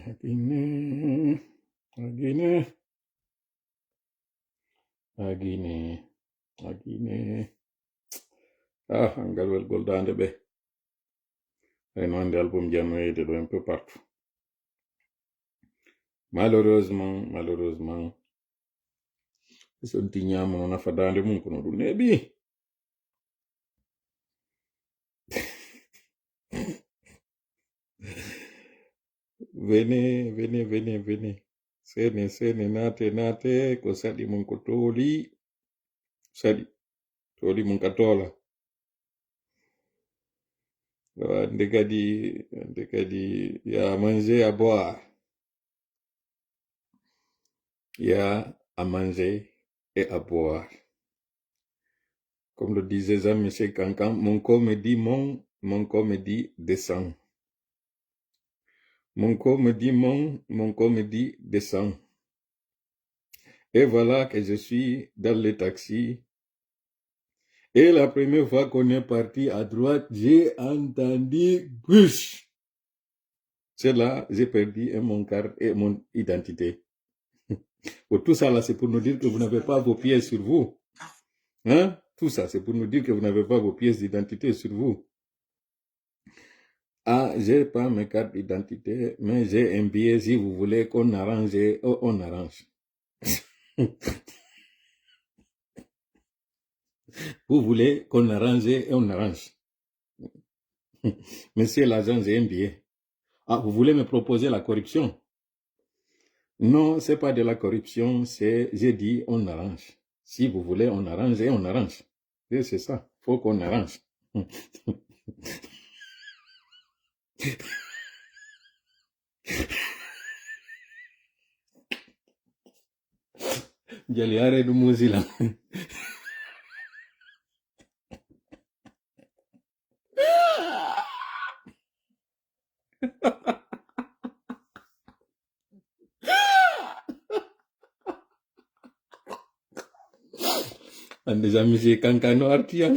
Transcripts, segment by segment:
Agine, agine, agine. Ah, Angalwel Goldande be. Et non des albums Dianoïde un peu partout. Malheureusement, ce tignamo non a fait dans le monde qu'on a nebi. Venez. Sene, nate, ko sali mun ko toli. Sali, toli mun katola. Ndekadi, ya manger, à boire. Il y a à manger et à boire. Comme le disait Jean-Michel Cancan, mon corps me dit descends. Mon corps me dit descends. Et voilà que je suis dans le taxi. Et la première fois qu'on est parti à droite, j'ai entendu bouche. C'est là, j'ai perdu mon carte et mon identité. Tout ça là, c'est pour nous dire que vous n'avez pas vos pièces sur vous. Hein? Tout ça, c'est pour nous dire que vous n'avez pas vos pièces d'identité sur vous. Ah, j'ai pas mes cartes d'identité, mais j'ai un billet. Si vous voulez qu'on arrange, on arrange. Vous voulez qu'on arrange, on arrange. Monsieur l'agent, j'ai un billet. Ah, vous voulez me proposer la corruption? Non, c'est pas de la corruption, j'ai dit, on arrange. Si vous voulez, on arrange et on arrange. Et c'est ça, faut qu'on arrange. Jaliare du Mozilla. Ande jamisi kankano artian.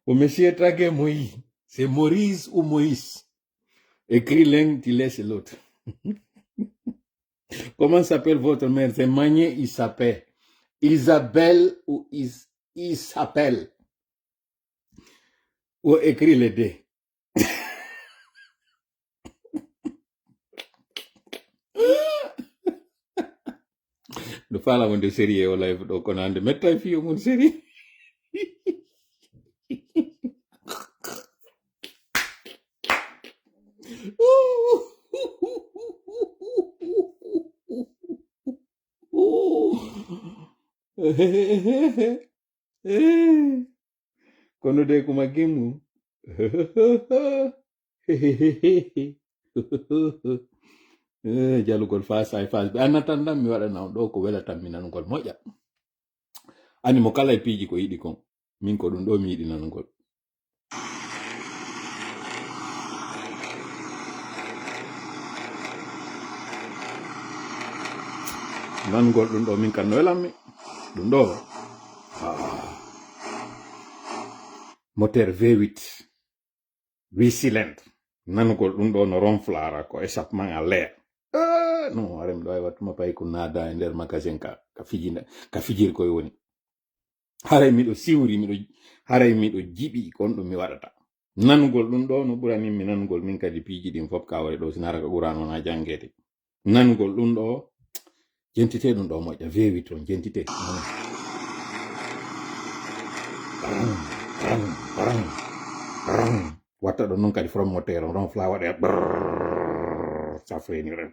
Au monsieur traqué Moïse. C'est Maurice ou Moïse. Écris l'un, tu laisses l'autre. Comment s'appelle votre mère? C'est Magné, il s'appelle. Isabelle ou il s'appelle. Ou écris les deux. De fala wonde série o live do konande metta fi mon série. Kono de kuma gimu. Jalugol fas be anatanda mi wada na do ko wela tan minanugol moƴƴa ani mo kala e piiji ko yiɗi kon min ko ɗum ɗo mi yiɗi nanugol nanugol ɗum ɗo min kan no welanmi ɗum ɗo moteur V8 8 cylindre nanugol ɗum ɗo no ronflara ko échappement à l'air non arem ɗo ay wattuma pay ko naada e nder magasin ka fijir koye woni haray miɗo siwri haray miɗo jiɓi kon ɗum mi waɗata nanugol ɗum ɗo no ɓurani mi nanugol min kadi piiji ɗin fof kawre ɗo sinara ko ɓurano na jangede nanugol ɗum ɗo jentite ɗum ɗo moƴƴa vewi ton jentite watta ɗo noon kadi from moteur on ronfla waɗe safreni ren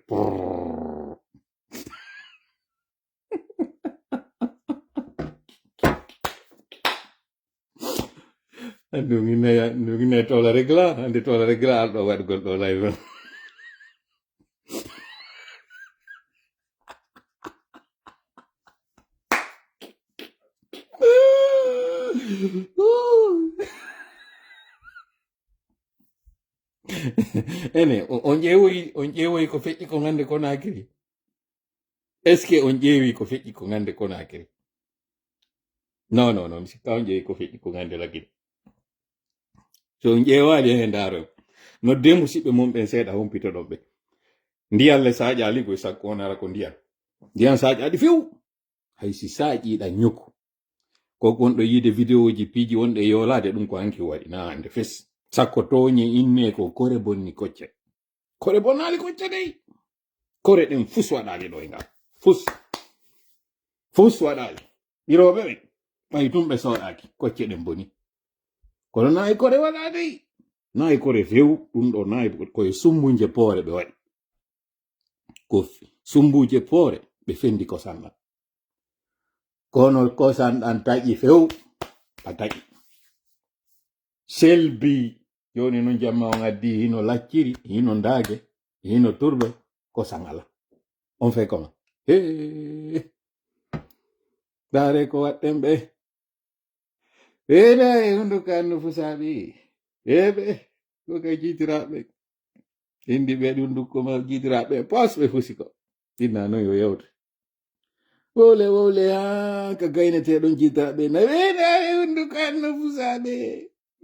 ndugine tola regla ande tola regla alɗo waɗgol ɗo live ene on ƴeewoyi ko feƴƴi ko ngande Conakry est ce que on ƴeewi ko feƴƴi ko ngande Conakry non mi sikka on ƴeewi ko feƴƴi ko ngande Lagine so ƴeewali hen ndaaro nodde musidɓe mum ɓen seeɗa humpitoɗon ɓe ndiyam le sa ƴaali koye sakko onara ko ndiyam sa ƴaɗi few hay si sa ƴiiɗa ñokku ko gonɗo yiide vidéo ji piiji wonɗe yoolade ɗum ko hanki waɗi na hande fes sakko toñi inne ko kore bonni kocce kore bonnali kocce dey kore ɗen fus waɗali ɗo e ngal fus waɗali ɗiroɓe ɓe ɓay tum ɓe soɗaki kocce ɗen boni kono nayi kore waɗa dey nayi kore few ɗum ɗo nayi koye sumbuje poore ɓe waɗi ko sumbuje poore ɓe fendi kosan ɗan kono kosan ɗan taƴi few a taƴi selbi joni nun jamma on addi hino lacciri hino ndaage hino turbe kosan ala on fait comment dare ko waɗɗen ɓe ɓeeɗa e hundukanno fusaɓe ɓe ko kay jiitiraɓe indi ɓe hundukoma jiitiraɓe pos ɓe fusi ko inna noon yo yewte wowle ha ka gayneteɗon jiitiraɓe na ɓeeɗa e hundukanno fusaɓe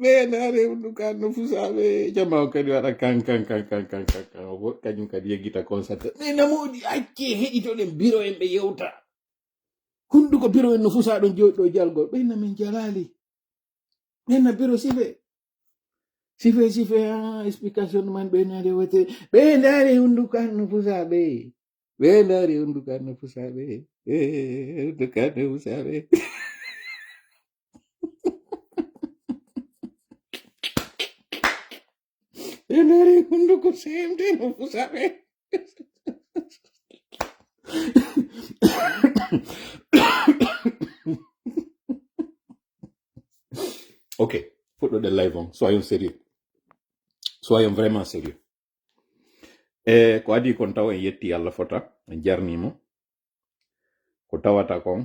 ɓeeɗare hundukanno fusaɓe jamma o kadi waɗa kan kañum kadi yeggita constate ɓe namoɗi acce heɗitoɗen biro en ɓe yewta hunduko biro en no fusaɗon joɗi ɗo jalgol ɓenna min jalali ɓenna biro sife ha explication man ɓenade wote ɓeeɗare hundukanno fusaɓe ɓeeɗare hundukanno fusaɓe hundukanno fusaɓe ɓeeɗare hunduko semde no fusaɓe ok fuɗɗoɗen live on soyons sérieux soyons vraiment sérieux ko adi kon taw en yetti Allah fota en jarnimo ko tawata kon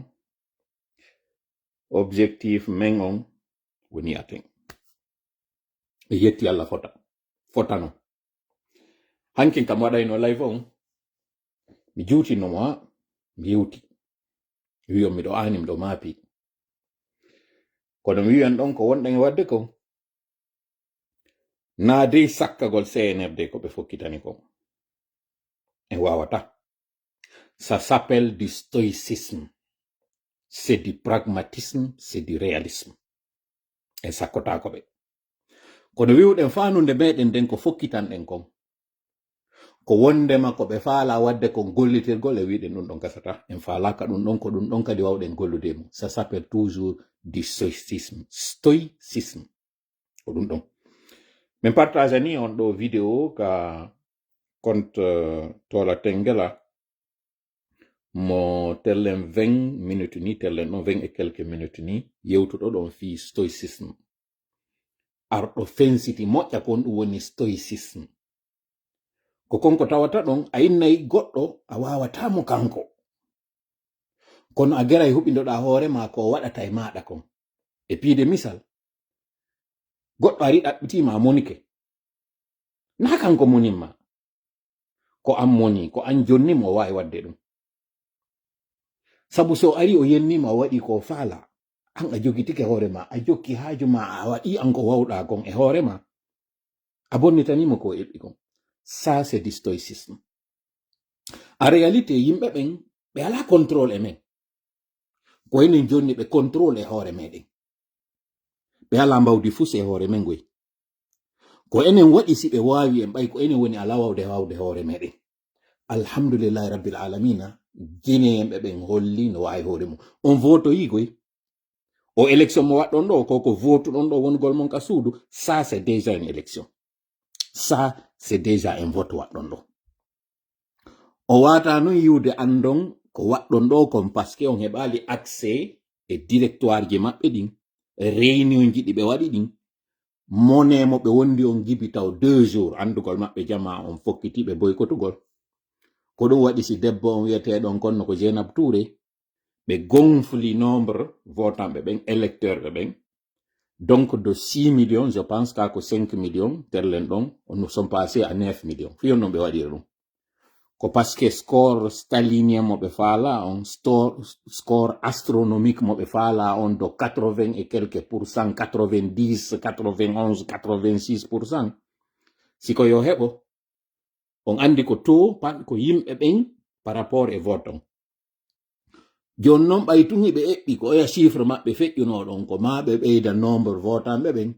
objectif men on woni aten e yetti Allah fota non hankin kam waɗayno live on mi juutinomo mi yewti wiyon miɗo ani miɗo maapi kono mi wiyan ɗon ko wonɗen e wadde kon na dey sakkagol CNRD ko ɓe fokkitani kon en wawata ça s'appelle du stoïcisme c'est du pragmatisme c'est du réalisme en sakkotako ɓe kono wiwɗen fanude meɗen nden ko fokkitanɗen kon ko wondema ko ɓe faala wadde kon gollitirgol e wiɗen ɗum ɗon gasata en faalaka ɗum ɗon ko ɗum ɗon kadi wawɗen golludemo ça s'appelle toujours du stoïcisme ko ɗum ɗon min partage ni on ɗo vidéo ka compte tola tengela mo tellen 20 minutes ni tellen ɗon 20 et quelques minutes ni yewtuɗo ɗon fi stoïcisme arɗo fensiti moƴƴa kon ɗum woni stoïcisme ko konko tawata ɗon a innayi goɗɗo a wawatamo kanko kono a geray huɓindoɗa hoore ma ko waɗata e maɗa kon e piide misal goɗɗo ari ɗaɓɓitima a monike na kanko moninma ko an moni ko an jonnimo o wawi wadde ɗum sabu so ari o yennima o waɗi ko faala an a jogitike hoore ma a jokki haaju ma a waɗi an ko wawɗa kon e hoore ma a bonnitanimo ko eɓɓi kon ça c'est du stoïcisme en réalité yimɓe ɓen ɓe ala contrôle e men ko enen jonni ɓe contrôle e hoore meɗen ɓe ala mbawdi fus e hoore men goy ko enen waɗi si ɓe wawi en ɓay ko enen woni ala wawde hoore meɗen alhamdulillahi rabbil alamina guinéenɓe ɓen holli no wawi hoore mum on votoyi goy o élection mo waɗɗon ɗo koko votuɗon ɗo wongol mon ka suudu ça c'est déjà une élection ça c'est déjà un vote waɗɗon ɗo o wata noon yiwde andon ko waɗɗon ɗo kon parce que on heɓali accès e directoire ji maɓɓe ɗin réunion ji ɗi ɓe waɗi ɗin monemo ɓe wondi on gibi taw 2 jours andugol maɓɓe jama on fokkitiɓe boykotugol ko ɗum waɗi si debbo on wiyeteɗon konno ko Jeynab Touré ɓe gonfli nombre votanɓe ɓen électeur ɓe ɓen donc de 6 millions je pense kako 5 millions terlen ɗon nous sommes passés à 9 millions fiyon noon ɓe waɗiri ɗum ko parce que score stalinien mo be fala on score astronomique mo be fala on do 80 et quelques pourcent 90 91 86%. Siko yo hebo on andi ko to pan ko yimbe ben par rapport e vote on jon non ɓay tun hiɓe eɓɓi ko oya chiffre maɓɓe feƴƴuno ɗon ko ma ɓe ɓeyda nombre votanɓe ɓen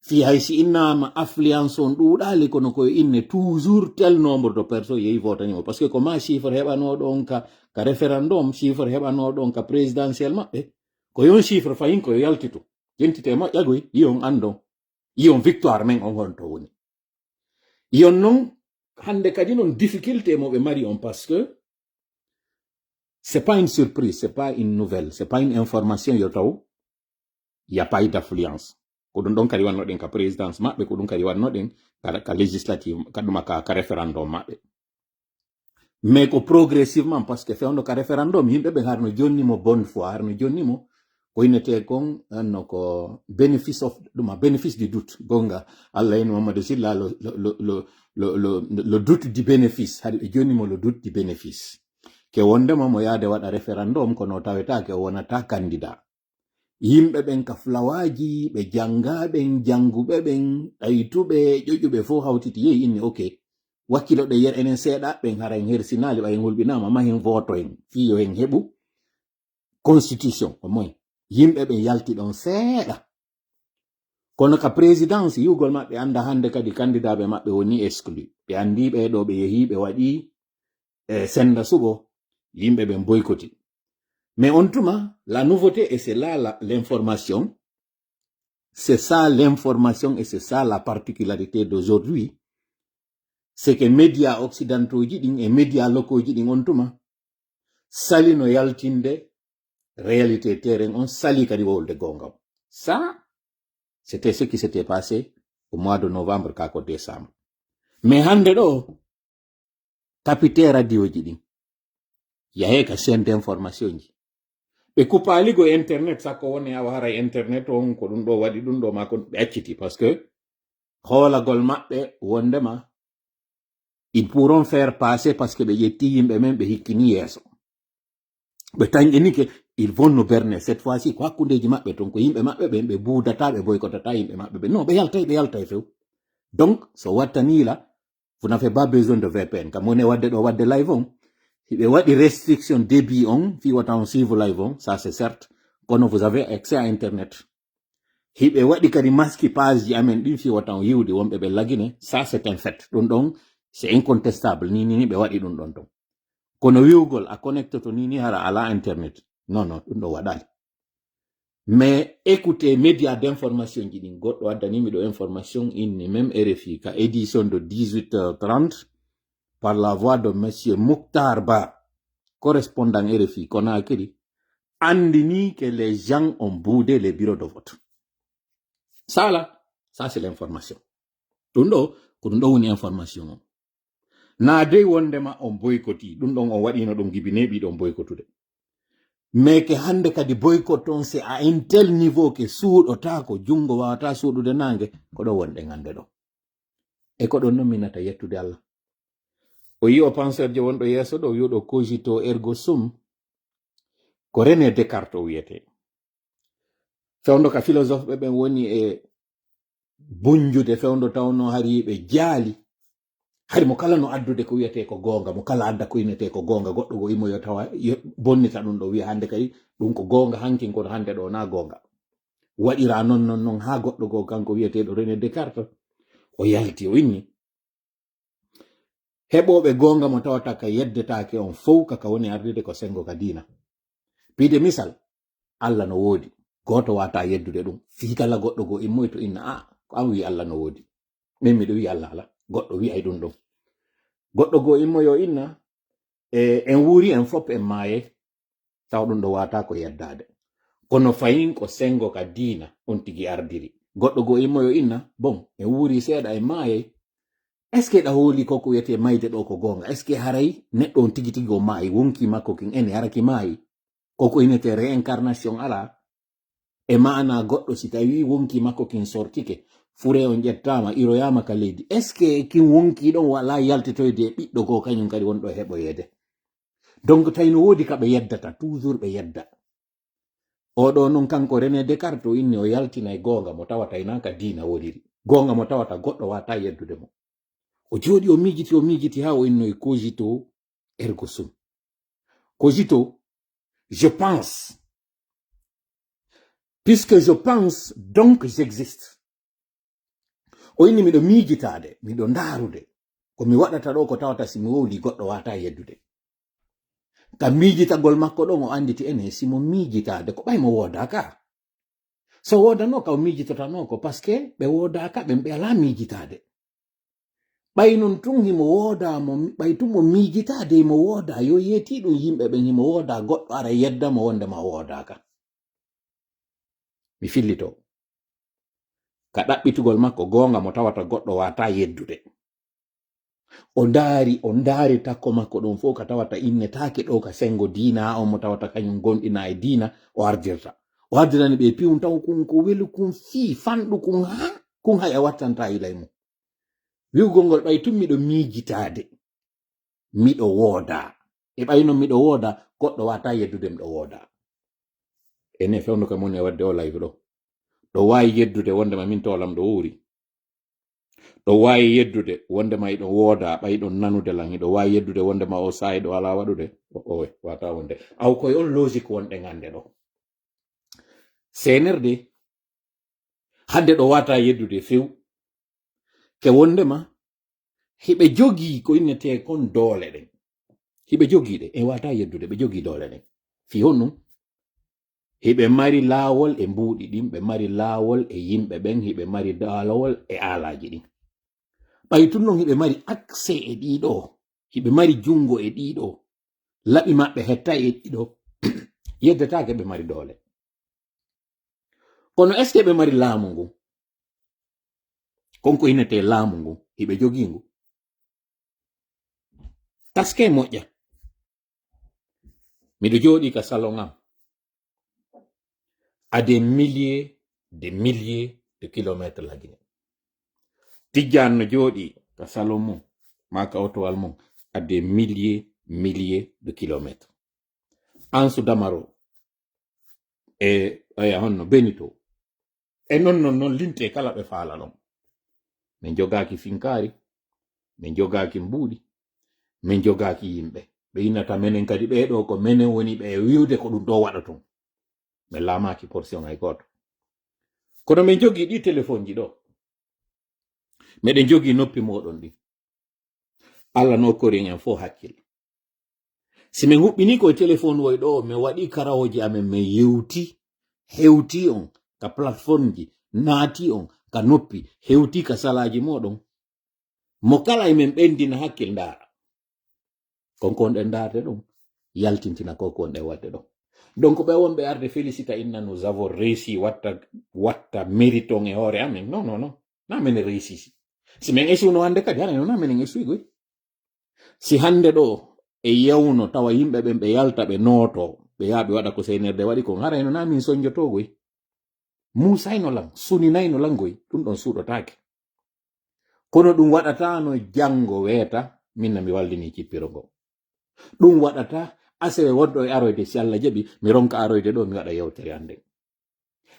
fi hay si innama affluence on ɗuuɗali kono koye inne toujours tel nombre de personnes yehi votanimo par ce que ko ma chiffre heɓano ɗon ka référendum chiffre heɓano ɗon ka présidentiel maɓɓe ko yon chiffre fayin koyo yaltitu jentite moƴƴagoy yiyon andon yiyon victoire men on honto woni yon non hande kadi non difficulté moɓe mari on parce que c'est pas une surprise, c'est pas une nouvelle, c'est pas une information yotaw. Il y a pas eu d'affluence. Ko dun don kadi wanno den ka présidence mabbe ko dun kadi wanno den ka législative kaduma ka référendum mabbe. Mais ko progressivement parce que fewndo ka référendum yimbe be harno jonni mo bonne foi harno jonni mo ko inete kon anno ko bénéfice du doute gonga Allah en Mamadou Silla le doute du bénéfice hadi jonni mo le doute du bénéfice. Ke wondema mo yaade waɗa référendum kono tawetake wonata candidat yimɓe ɓen ka flawaji ɓe jangaɓen janguɓe ɓen ɗaytuɓe ƴoƴuɓe fof hawtiti yehi inni ok wakkilo ɗe yer enen seeɗa ɓen hara en hersinali ɓayen hulɓinama mahen voto en fiyo hen heɓu constitution o moy yimɓe ɓen yalti ɗon seeɗa kono ka présidence yugol maɓɓe anda hande kadi candidat ɓe maɓɓe woni exclu ɓe andi ɓeɗo ɓe yehi ɓe waɗi senda suɓo yimɓe ben boycotté. Mais on tuma, la nouveauté, et c'est là l'information, c'est ça l'information et c'est ça la particularité d'aujourd'hui, c'est que médias occidentaux et médias locaux on tuma, sali no yaltinde réalité terrain, on sali kadiwol de gonga. Ça, c'était ce qui s'était passé au mois de novembre, kako décembre. Mais hande do, capitaine radio jidin. Yahe ka chaîne d'information ji be kupaligo internet sako woni awara internet on ko dum do wadi dum do ma ko be acciti parce que holagol mabbe wondema ils pourront faire passer parce que be yetti yimbe men be hikkini yeso be tangeni ke ils vont nous berner cette fois-ci ko hakkundeji mabbe ton ko yimbe mabbe be buudata be boykotata yimbe mabbe non be yaltay few donc so wattani la vous n'avez pas besoin de VPN comme on est wadde live on il y a des restrictions débit on, si vous suivre live on, ça c'est certes, quand vous avez accès à internet. Il y a des masques qui passent, si vous avez ça c'est un fait. Donc, c'est incontestable. Ni be don. Kono yugol a connecté to ni hara à internet. Non, wadal. Mais écoutez, médias d'information qui dit god wadani mi do information in même RFI ka édition de 18h30. Par la voix de monsieur Mouktar Ba, correspondant RFI, qu'on a écrit, andini que les gens ont boudé les bureaux de vote. Ça là, ça c'est l'information. Tundo une information. Nade wondema on boycoti, dundo on wadino dum gibinebi don boycotude. Mais que hande kadi boycotton c'est à un tel niveau que suudo tako jungo wata suudude nange ko do wonde ngande do. E ko do nominata yettude Allah. O yi o penseur je wonɗo yeso ɗo wi'uɗo cogito ergo sum ko René Descartes o wiyete fewndo ka philosophe ɓe ɓen woni e bunjude fewndo tawno hari ɓe jaali hari mo kala no addude ko wiyete ko gonga mo kala adda ko inete ko gonga goɗɗo go imo yo tawa bonnita ɗum ɗo wiya hande kadi ɗum ko gonga hankin kono hande ɗo na gonga waɗira non ha goɗɗo go kanko wiyeteɗo René Descartes o yalti o inni heɓoɓe gonga mo tawata ka yeddetake on fow kaka woni ardude ko sengo ka dina piide misal Allah no woodi goto wata yeddude ɗum fi kala goɗɗo go immoy to inna ko an wi Allah no woodi min miɗo wi Allah ala goɗɗo wi'ay ɗum ɗon goɗɗo go immoyo inna en wuuri en fop en maaye taw ɗum ɗo wata ko yeddade kono fayin ko sengo ka dina on tigi ardiri goɗɗo go immoyo inna bon en wuuri seeɗa en maaye est ce que ɗa hooli koko wiyete mayde ɗo ko gonga est ce que haray neɗɗo on tigi tigi o maayi wonki makko kin ene haraki maayi koko inete réincarnation ala e maana goɗɗo si tawi wonki makko kin sortike fure on ƴettama iroyama ka leydi est ce que kin wonki ɗon wala yaltetoyde e ɓiɗɗo ko kañum kadi wonɗo heɓoyede donc tawi no wodi kaɓe yeddata toujours ɓe yedda oɗo noon kanko René Descartes o inni o yaltina e gonga mo tawata inaka diina wodiri gonga mo tawata goɗɗo wata yeddude mo o jooɗi o miijiti ha o inno e cogito ergo sum cogito je pense puisque je pense donc j'existe o inni miɗo miijitade miɗo ndarude ko mi waɗata ɗo ko tawata simi wowli goɗɗo wata yeddude ka miijitagol makko ɗon o anditi ene simo miijitade ko ɓaymo wodaka so wodano ka o miijitotano ko par ce que ɓe wodaka ɓe ala miijitade ɓay non tun himo wodamo ɓay tun mo miijitade himo woda yo yeti ɗum yimɓe ɓen himo woda goɗɗo ara yeddamo wondema wodaka mi fillito ka ɗaɓɓitugol makko gonga mo tawata goɗɗo wata yeddude o ndaari takko makko ɗum fof ka tawata innetake ɗo ka sengo diina on mo tawata kañum gonɗina e diina o ardirani ɓe piwum taw kun ko weli kun fii fanɗu kun ha e wattanta ilay mum wiwgol ngol ɓay tun miɗo miijitade miɗo wooda e ɓay non miɗo wooda goɗɗo wata yeddude miɗo wooda ene fewndo kam woni e wadde o live ɗo wawi yeddude wondema min tolam ɗo wuri ɗo wawi yeddude wondema iɗo wooda ɓayɗon nanude lan iɗo wawi yeddude wondema o sayi ɗo ala waɗude owe wata wonde aw koye on logique wonɗe ngande ɗo senerde hande ɗo wata yeddude few ke wondema hiɓe jogi ko innete kon doole ɗen hiɓe jogiɗe e wata yeddude ɓe jogi doole ɗen fi honnum hiɓe mari laawol e mbuuɗi ɗin ɓe mari laawol e yimɓe ɓen hiɓe mari laawol e aalaji ɗin ɓay tun non hiɓe mari accès e ɗiɗo hiɓe mari jungo e ɗiɗo laɓi maɓɓe hetta e ɗiɗo yeddetake ɓe mari doole kono est ce que ɓe mari laamu ngu konko innete laamu ngu hiɓe jogi ngu taske moƴƴa miɗo jooɗi ka salon am à des milliers de kilomètres lagine tijjan no jooɗi ka salon mum ma ka otowal mum à des milliers de kilomètres Ansu Damaro e aya honno Benito e non linte kala ɓe faala ɗon min jogaki finkari min jogaki mbuuɗi min jogaki yimɓe ɓe innata menen kadi ɓeɗo ko menen woni ɓe wiwde ko ɗum ɗo waɗa ton mi laamaki portion hay goto kono min jogi ɗi téléphone ji ɗo meɗen jogi noppi moɗon ɗi Allah nokkorin en fo hakkille si min huɓɓini koye téléphone woy ɗo mi waɗi karawoji amen min hewti on ka plateforme ji naati on ka noppi hewti ka salaji moɗon mo kala e min ɓendina hakkil ndaara konkon ɗen ndaarde ɗum yaltintina kokon ɗen wadde ɗon donc ɓe wonɓe arde félicita inna nous avons réussi watta mériton e hoore amen non na menen réussi si min esuno hande kadi hana na menen esuygoy si hande ɗo e yewno tawa yimɓe ɓen ɓe yalta ɓe nooto ɓe yaa ɓe waɗa ko seynerde waɗi kon harayno na min soñjotogoy musayno lan suninayno langoy ɗum ɗon suuɗotake kono ɗum waɗata no janngo weeta minna mi wallini cippiro ngo ɗum waɗata asewe wonɗo e aroyde si Allah jaɓi mi ronka aroyde ɗo mi waɗa yewtere hande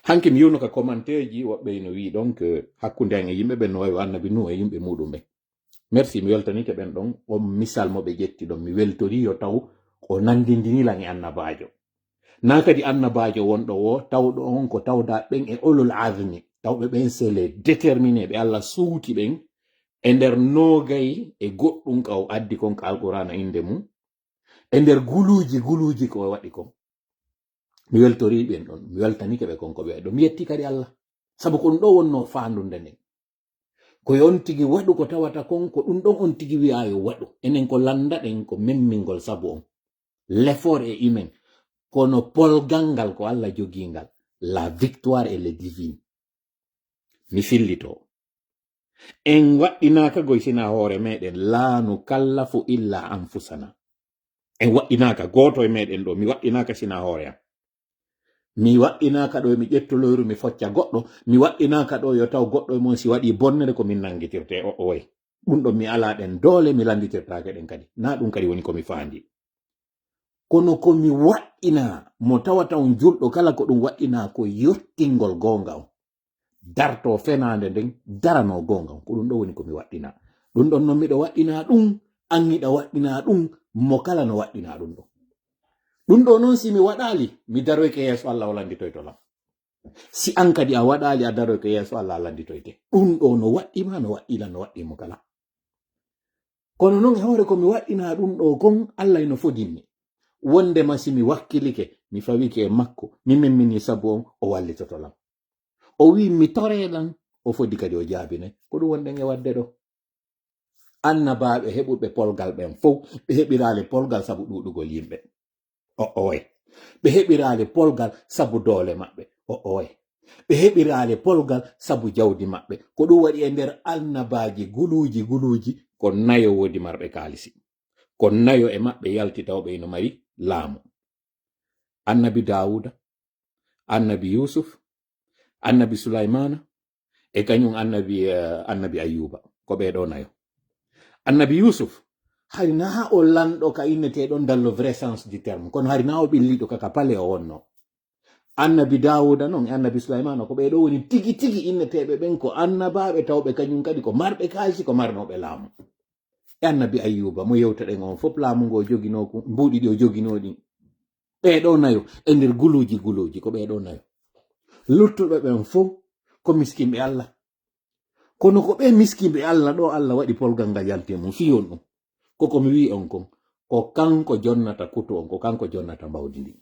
hanke mi yewno ka commentaire ji woɓɓe no wi donc hakkunde an e yimɓe ɓen no wawi annabi nu e yimɓe muɗum ɓen merci mi weltanike ɓen ɗon on misal mo ɓe ƴetti ɗon mi weltori yo taw o nandindinilan e annabajo na kadi annabajo wonɗo wo tawɗo on ko tawda ɓen e olol azmi tawɓe ɓen c'est les déterminé ɓe Allah suuti ɓen e nder nogay e goɗɗum ka o addi kon ka alqurana inde mum e nder guluji ko waɗi kon mi weltori ɓen ɗon mi weltanike ɓe konko ɓe ɗo mi yetti kadi Allah sabu ko ɗum ɗo wonno faandunde nden koye on tigi waɗu ko tawata kon ko ɗum ɗon on tigi wi'a yo waɗu enen ko landa ɗen ko memmingol sabu on l'effort est humain kono polgal ngal ko Allah jogingal la victoire et le divine mi fillito en waɗɗinaka goy sina hoore meɗen la nukallafu illa anfusana en waɗɗinaka goto e meɗen ɗo mi waɗɗinaka sina hoore am mi wa'inaka ɗo mi ƴettoloyru mi focca goɗɗo, mi wa'inaka ɗo yo taw goɗɗo e mon si waɗi bonnere ko min nangitirte o way ɗum ɗon mi ala ɗen doole mi landitirtake ɗen kadi na ɗum kadi woni komi faandi. Kono komi wa'ina mo tawata on julɗo kala ko ɗum wa'ina ko yottingol gonga on darto fenande nden darano gonga on ko ɗum ɗo woni komi waɗɗina ɗum ɗon non miɗo waɗɗina ɗum an yiɗa waɗɗina ɗum mo kala no waɗɗina ɗum ɗo ɗum ɗo noon si mi waɗali mi daroyke yeeso Allah o landitoyto lam si an kadi a waɗali a daroyke yeeso Allah a landitoyte ɗum ɗo no waɗɗima no waɗɗila no waɗɗimo kala kono noon hawre komi waɗɗina ɗum ɗo kon Allah no fodinmi wonde ma si mi wakkilike mi fawike e makko mi memmini sabu on o wallitoto lam o wi mi toreɗan o fodi kadi o jaabine ko ɗum wonɗen e wadde ɗo annabaɓe heɓuɓe polgal ɓen fof ɓe heɓirali polgal sabu ɗuɗugol yimɓe o way ɓe heɓirali polgal sabu doole maɓɓe o way ɓe heɓirali polgal sabu jawdi maɓɓe ko ɗum waɗi e nder annabaji guluji ko nayo wodi marɓe kaalisi ko nayo e maɓɓe yaltitawɓe ino mari laamu annabi Dawuda annabi Yusuf annabi Sulaimana e kañum annabi Ayuba ko ɓeɗo nayo annabi Yusuf hari na o lanɗo ka inneteɗon dans le vrai sens du terme kono hari na o ɓilliɗo kaka pale o wonno annabi Dawuda noon e annabi Sulaimana ko ɓeɗo woni tigi tigi inneteɓe ɓen ko annabaɓe tawɓe kañum kadi ko marɓe kaalisi ko marnoɓe laamu e annabi Ayuba mo yewteɗen on fof laamu ngo jogino ko mbuuɗi ɗi o joginoɗi ɓeɗo nayo e nder guluji ko ɓeɗo nayo luttuɓe ɓen fof ko miskimɓe Allah kono ko ɓe miskimɓe Allah ɗo Allah waɗi polgal ngal yalte mum fiyon ɗum koko mi wi on kon ko kanko jonnata kutu on ko kanko jonnata mbawdi ndi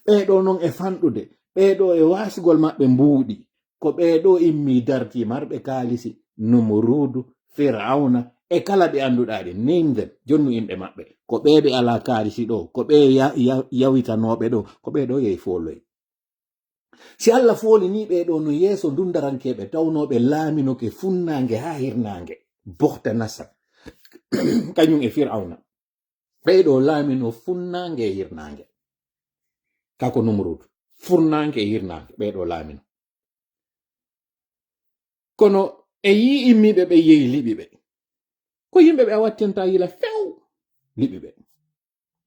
ɓeɗo noon e fanɗude ɓeɗo e wasugol maɓɓe mbuuɗi ko ɓeɗo immi darti marɓe kaalisi Numurudu Firauna e kala ɓe annduɗa ɗe name them jonnu inɗe maɓɓe ko ɓeɓe ala kaalisi ɗo ko ɓe yawitanoɓe ɗo ko ɓeɗo yehi fooloy si Allah fooli ni ɓeɗo no yeeso dundarankeɓe tawnoɓe laaminoke funnange ha hirnange Bukhta Nasar kañum e Firauna ɓeɗo laamino funnange e hirnange kako Numurudu furnange e hirnange ɓeɗo laamino kono e yi immiɓe ɓe yehi liɓiɓe ko yimɓe ɓe a wattenta yila few liɓiɓe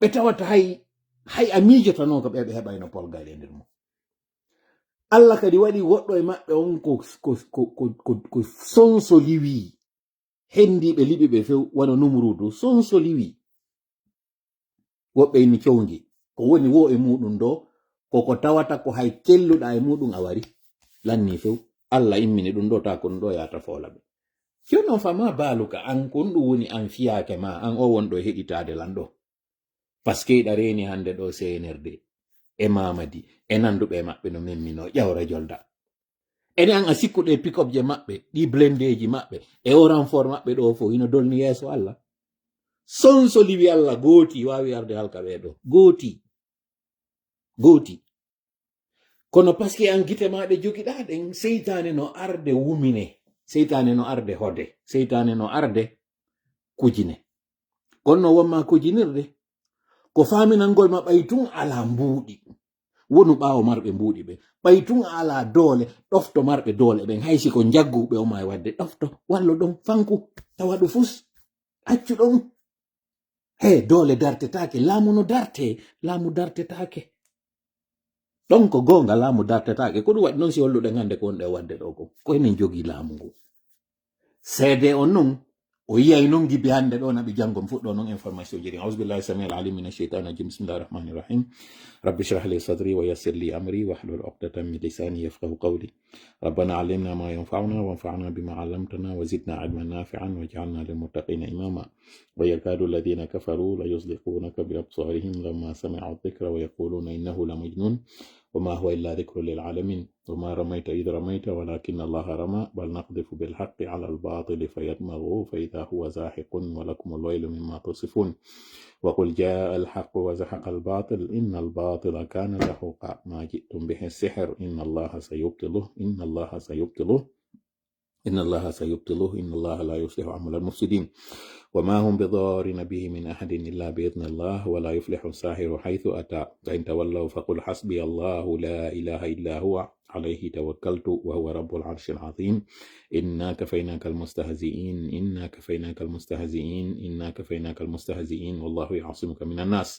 ɓe tawata hay a miijotano ko ɓeɓe heɓayno polgal e nder mum Allah kadi waɗi woɗɗo e maɓɓe on ko sonsoliwi hendiɓe liɓiɓe few wona Numurudu sonsoliwi woɓɓe inni cowngi ko woni wo e muɗum ɗo koko tawata ko hay kelluɗa e muɗum a wari lanni few Allah immini ɗum ɗo ta ko ɗum ɗo yata foolaɓe jonnon fama baaluka an kon ɗum woni an fiyake ma an o wonɗo heɗitade lan ɗo par ce que iɗa reeni hande ɗo CNRD e Mamadi e nanduɓe maɓɓe no memmino ƴawra jolda ene an a sikkuɗe pick-up je maɓɓe ɗi blendeji maɓɓe e o renfort maɓɓe ɗo fo hino dolni yeeso Allah sonsoliwi Allah gooti wawi arde halka ɓeɗo gooti kono par ce que an gite maɗe jogiɗa ɗen seytane no arde wumine seytane no arde hode seytane no arde kujine konno wonma kujinirde ko faminangol ma ɓay tun ala mbuuɗi wonu ɓaawo marɓe mbuuɗi ɓe ɓay tun ala doole ɗofto marɓe doole ɓen haysi ko jagguɓe oma e wadde ɗofto wallo ɗon fanku tawa ɗo fus accu ɗon doole dartetake laamu no darte laamu dartetake ɗon ko gonga laamu dartetake ko ɗum waɗi noon si holluɗen hande ko wonɗe wadde ɗo ko enen jogi laamu ngu seede on noon o yiyay noon gibbi hande ɗo naɓi jangon fuɗɗo noon information jiri auzubillahi samil alim min ashaitan rajim bismillahi rahmani rahim rabbi shrah li sadri wa yassir li amri wahlul uqdatan min lisani yafqahu qawli rabbana alimna ma yanfa'una wanfa'na bima 'allamtana wa zidna 'ilman nafi'an waj'alna lil muttaqina imama wa yakadu alladhina kafaru la yuzliqunaka bi absarihim lamma sami'u dhikra wa yaquluna innahu lamajnun وما هو إلا ذكر للعالمين وما رميت إذ رميت ولكن الله رمى بل نقذف بالحق على الباطل فيدمغه فإذا هو زاحق ولكم الويل مما تصفون وقل جاء الحق وزحق الباطل إن الباطل كان زحوقا ما جئتم به السحر إن الله سيبطله إن الله سيبطله إن الله لا يصلح عمل المفسدين وما هم بضارين به من أحد إلا بإذن الله ولا يفلح الساحر حيث أتى فإن تولوا فقل حسبي الله لا إله إلا هو عليه توكلت وهو رب العرش العظيم إنا كفيناك المستهزئين إنا كفيناك المستهزئين إنا كفيناك المستهزئين والله يعصمك من الناس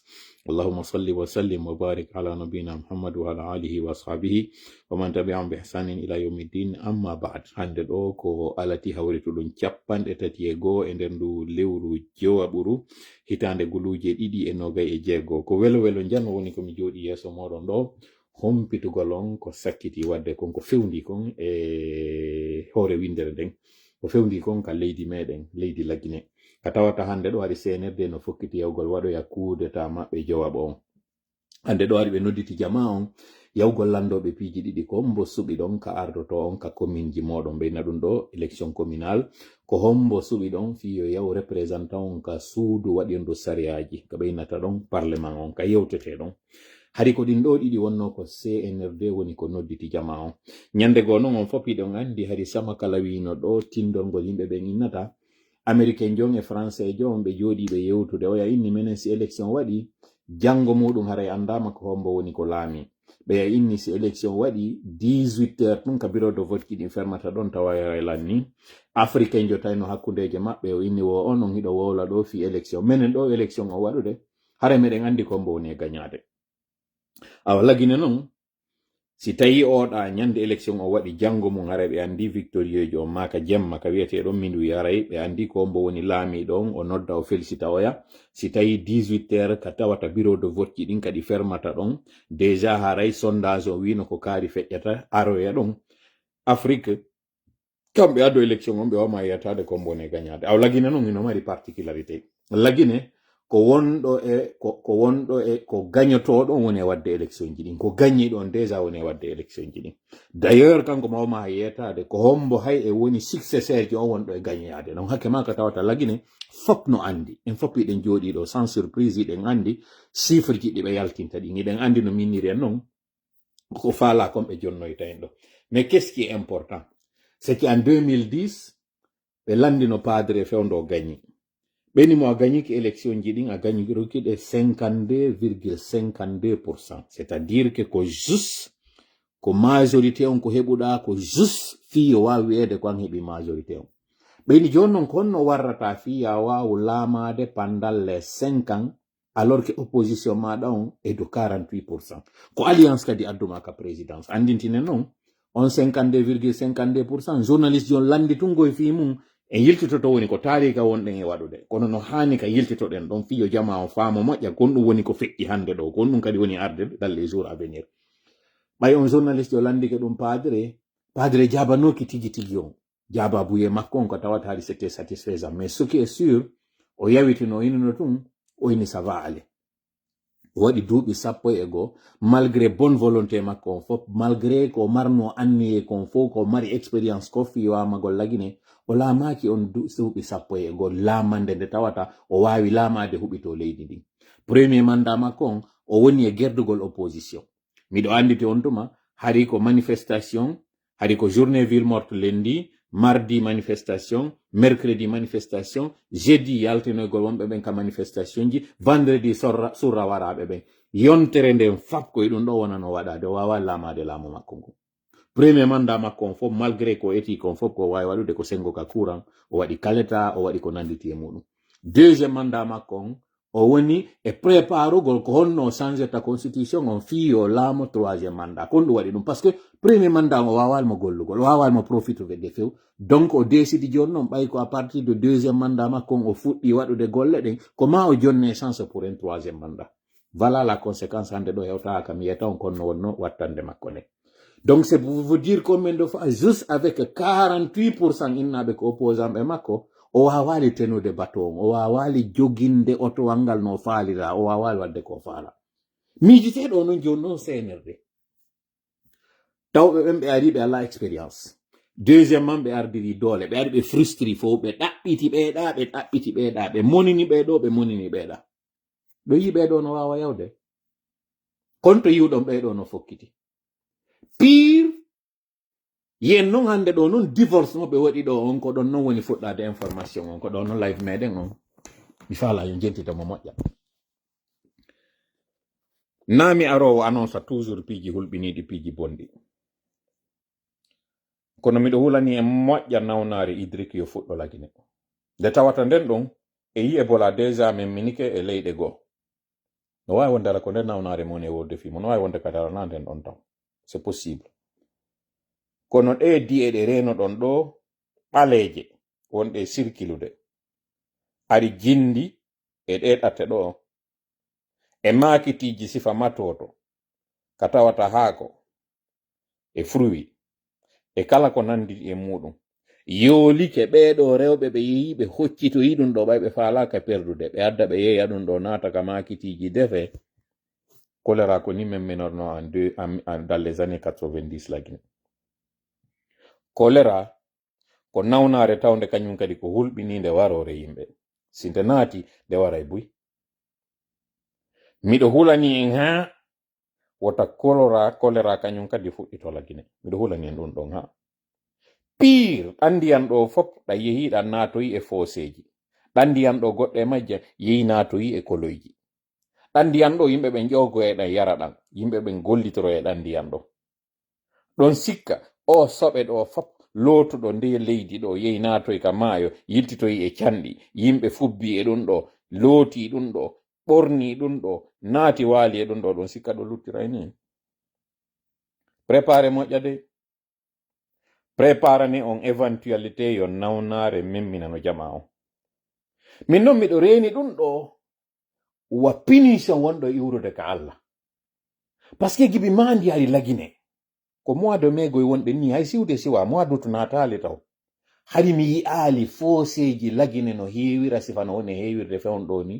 اللهم صل وسلم وبارك على نبينا محمد وعلى آله وأصحابه ومن تبعهم بإحسان إلى يوم الدين أما بعد hande ɗo ko alati hawritu ɗum capanɗe tati e goo e nder ndu lewru jowaɓuru hitande guluje 2026 ko welo welo jan woni komi jooɗi yeeso moɗon ɗo hompitugol on ko sakkiti wadde kon ko fewndi kon e hoore windere nden ko fewndi kon ka leydi meɗen leydi Lagine ka tawata hande ɗo ari senerde no fokkiti yawgol waɗoya kudeta maɓɓe jowaɓo on hande ɗo ari ɓe nodditi jama on yawgol landoɓe piiji ɗiɗi ko hombo suɓi ɗon ka ardoto on ka commune ji moɗon ɓeyna ɗum ɗo élection communal ko hombo suɓi ɗon fiyo yaw représentant on ka suudu waɗirdu sariyaji ka ɓeynata ɗon parlement on ka yewtete ɗon hari ko ɗin ɗo ɗiɗi wonno ko CNRD woni ko nodditi jama on ñande goo noon on fopi ɗon andi hari sama kala wino ɗo tindorgol yimɓe ɓen innata américain jon e français jon ɓe jooɗi ɓe yewtude oya inni menen si élection waɗi janngo muɗum haray andama ko hombo woni ko laami ɓe inni si élection waɗi 18 heures ɗum ka bureau de vote kiɗin fermata ɗon tawa lanni africain jo tawno hakkundeje maɓɓe o inni wo on on hiɗo wowla ɗo fi élection menen ɗo élection o waɗude hara meɗen andi kombo woni e gañade awa lagine noon si tawi oɗa ñande élection o waɗi janngo mum haray ɓe andi victorieux jo maka jemma ka wiyete ɗon min wiyaray ɓe andi ko mbo woni laami ɗon o nodda o félicita oya si tawi 18 heures ka tawata bureau de vote ji ɗin kadi fermata ɗon déjà haray sondage o wino ko kaari feƴƴata aroya ɗon afrique kamɓe addo élection on ɓe wama yiyatade ko mbo woni gagnade aw lagine noon ino mari particularité lagine ko wonɗo e ko gagnotoɗo woni e wadde élection ji ɗin ko gagniɗo on déjà woni e wadde élection ji ɗin d'ailleurs kanko mawma ha yetade ko hombo hay e woni successeur ji on wonɗo e gagnoyade donc hakke ma ka tawata lagine fop no andi en fop iɗen jooɗiɗo sans surprise iɗen andi chiffre ji ɗi ɓe yaltinta ɗin iɗen andi no minniri en noon ko faala komɓe jonnoyta en ɗo mais qu'est ce qui est important c'est qu'en 2010 ɓe landino padre fewndo gagni ɓeni mo a gagniki élection ji ɗin a gagnirokide 52,52%. c'est-à-dire que ko juste ko majorité on ko heɓuɗa ko juste fiyo wawi wiyede ko an heɓi majorité on ɓeni joni noon ko honno warrata fiya wawu laamade pendant les 5 ans alors que opposition maɗa on est de 48%. ko alliance kadi adduma ka présidence andintine noon on 52,52%. journaliste jon landi tungo e fi mum en yiltitoto woni ko taarika wonɗen e waɗude kono no haani ka yiltitoɗen ɗon fiyo jama o faamo moƴƴa kon ɗum woni ko feƴƴi hannde ɗo kon ɗum kadi woni arde dans les jours à venir ɓay on journaliste o landike ɗum padre jabanoki tigi tigi on jaba buye makko on ko tawata haali c'était satisfaisant mais ce qui est sûr o yawitino inino tun o ini ça va aller o waɗi duuɓi 10 malgré bonne volonté makko on fof malgré ko marno anniye kon fof ko mari expérience ko fiwamagol lagine o laamaki on duuɓi 10 laamande nde tawata o wawi laamade huɓito leydi ndin premier mandat makko on o woni e gerdugol opposition miɗo anditi on tuma hari ko manifestation hari ko journée ville morte lundi mardi manifestation mercredi manifestation jeudi yaltinoygol wonɓe ɓen ka manifestation ji vendredi surra waraɓe ɓen yontere nden fap koye ɗum ɗo wonano waɗade o wawa laamade laamu makko ngu premier mandat makko on fof malgré ko eti kon fof ko wawi waɗude ko sengo ka courant o waɗi kaleta o waɗi ko nanditi e muɗum deuxième mandat makko on o woni e préparugol ko honno changer ta constitution on fiyo laamo troisième mandat kon ɗum waɗi ɗum par ce que premier mandat o wawalmo gollugol o wawalmo profitude de few donc o décidi joni noon ɓay ko à partir de deuxième mandat makko on o fuɗɗi waɗude golle ɗen ko ma o jonne chance pour un troisième mandat voilà la conséquence hande ɗo hewta kam yiyata on konno wonno wattande makko nde donc c'est pour vous dire combien de fois juste avec 48% innaɓe ko opposant ɓe makko o wawali tenude bateau on o wawali joginde otowal ngal no faalira o wawali wadde ko faala miijiteɗo noon joni noon CNRD tawɓe ɓen ɓe ari ɓe ala expérience deuxièmement ɓe ardiri doole ɓe ari ɓe frustri fo ɓe ɗaɓɓiti ɓeeɗa ɓe monini ɓeeɗo ɓe monini ɓeeɗa ɓe yi ɓeeɗo no wawa yawde konto yiwɗon ɓeeɗo no fokkiti pire yen non hande ɗo non divorce mo ɓe waɗi ɗo on ko ɗon non woni fuɗɗade information on ko ɗon non live meɗen on mi faala yo jentita mo moƴƴa nami arowo annonce toujours piiji hulɓiniɗi piiji bonɗi kono miɗo hulani e moƴƴa nawnare Idrik yo fuɗɗo lagine nde tawata nden ɗon e yi Ebola déjà min minike e leyɗe goo no wawi wonde ara ko nder nawnare mon e worde fimo no wawi wonde kadi ara na nden ɗon taw c'est possible kono ɗe di'e ɗe reno ɗon ɗo ɓaleje wonɗe circulude ari jindi e ɗe ɗatte ɗo e makitiji sifa matoto ka tawata haako e fruit e kala ko nandi e muɗum yoolike ɓeɗo rewɓe ɓe yehi ɓe hoccitoyi ɗum ɗo ɓay ɓe falaka perdude ɓe adda ɓe yeeya ɗum ɗo naata ka makitiji defe choléra ko ni men menorno dans les années 90 lagine choléra ko nawnare tawde kañum kadi ko hulɓininde warore yimɓe sinte naati nde wara e buy miɗo hulani en ha wota choléra kañum kadi fuɗɗito lagine miɗo hulani en ɗum ɗon ha pire ɗandiyan ɗo fop ɗa yehi ɗan naatoyi e foseji ɗandiyan ɗo goɗɗe majja yehi naatoyi e koloyji ɗandiyan ɗo yimɓe ɓen ƴogo e ɗan yara ɗan yimɓe ɓen gollitoro e ɗandiyan ɗo ɗon sikka o soɓe ɗo fop lootuɗo nde leydi ɗo yehi naatoyi ka maayo yiltitoyi e canɗi yimɓe fubbi e ɗum ɗo looti ɗum ɗo ɓorni ɗum ɗo naati waali e ɗum ɗo ɗon sikka ɗo luttira ni préparé moƴƴa de préparani on éventualité yo nawnare memmina no jama on min noon miɗo reeni ɗum ɗo wa punition wonɗo iwrude ka Allah par ce que gibi mandi ari lagine ko mois de mai goy wonɗe ni hay siwde siwa mois d'août natali taw hari mi yi'aali foseji lagine no heewira sifano woni heewirde fewn ɗo ni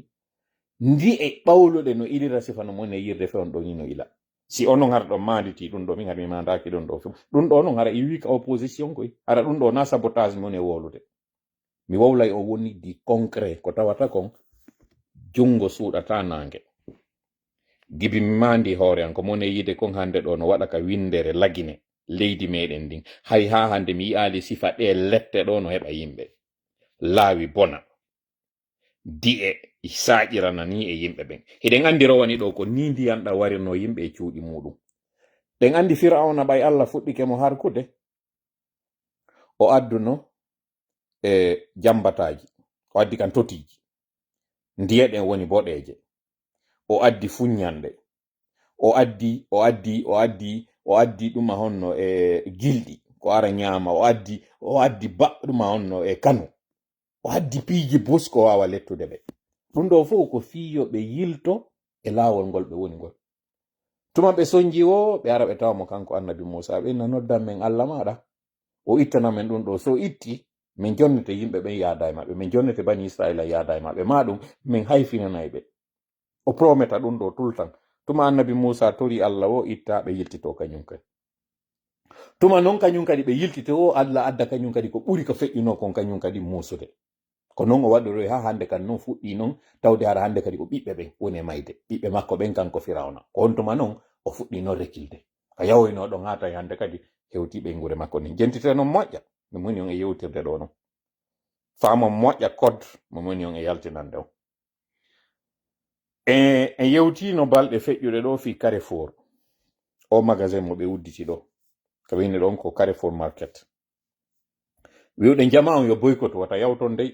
ndi e ɓawluɗe no ilira sifano mon e yirde fewn ɗo ni no ila si onon hara ɗon manditi ɗum ɗo min har mi mandaki ɗum ɗo ɗum ɗo non hara iwi ka opposition koy hara ɗum ɗo na sabotage mon e wolude mi wowlay o woni di concret ko tawata kon jungo suuɗata nange gibi mi mandi hoore an ko mon e yide kon hande ɗo no waɗa ka windere lagine leydi meɗen ndin hay ha hande mi yi'ali sifa ɗe lette ɗo no heɓa yimɓe laawi bona di'e saƴirana ni e yimɓe ɓen hiɗen andi rowani ɗo ko ni ndiyanɗa warirno yimɓe e cuuɗi muɗum ɗen andi Firauna ɓay Allah fuɗɗike mo harkude o adduno e jambataji o addi kan totiji ndiye ɗen woni boɗeje o addi fuññande o addi ɗuma honno e gilɗi ko ara ñaama o addi baɗɗuma honno e kanu o addi piiji bus ko wawa lettude ɓe ɗum ɗo fof ko fiyo ɓe yilto e laawol ngol ɓe woni ngol tuma ɓe sonji o ɓe ara ɓe tawa mo kanko annabi Musa ɓe na noddan men Allah maɗa o ittana men ɗum ɗo so itti min jonnete yimɓe ɓen yaada e maɓɓe min jonnete bani Israila yaada e maɓɓe maɗum min hayfinanayi ɓe o prometa ɗum ɗo tultan tuma annabi Musa tori Allah o itta ɓe yiltito kañum kadi tuma non kañum kadi ɓe yiltito o Allah adda kañum kadi ko ɓuri ko feƴƴuno kon kañum kadi musude ko non o waɗiro ha hande kan non fuɗɗi non tawde hara hande kadi ko ɓiɓɓe ɓen woni e mayde ɓiɓɓe makko ɓen kanko Firawna ko on tuma non o fuɗɗi non rekkilde ka yawoyno ɗon ha tawi hande kadi hewtiɓe ngure makko ni jentite noon moƴƴa no moni on e yewtirde ɗo non faamo moƴƴa code mo moni on e yaltinande on en yewtino balɗe feƴƴuɗe ɗo fi Carrefour o magasin mo ɓe udditi ɗo ko wini ɗon ko Carrefour market wiwɗe jama on yo boycott wata yawton dey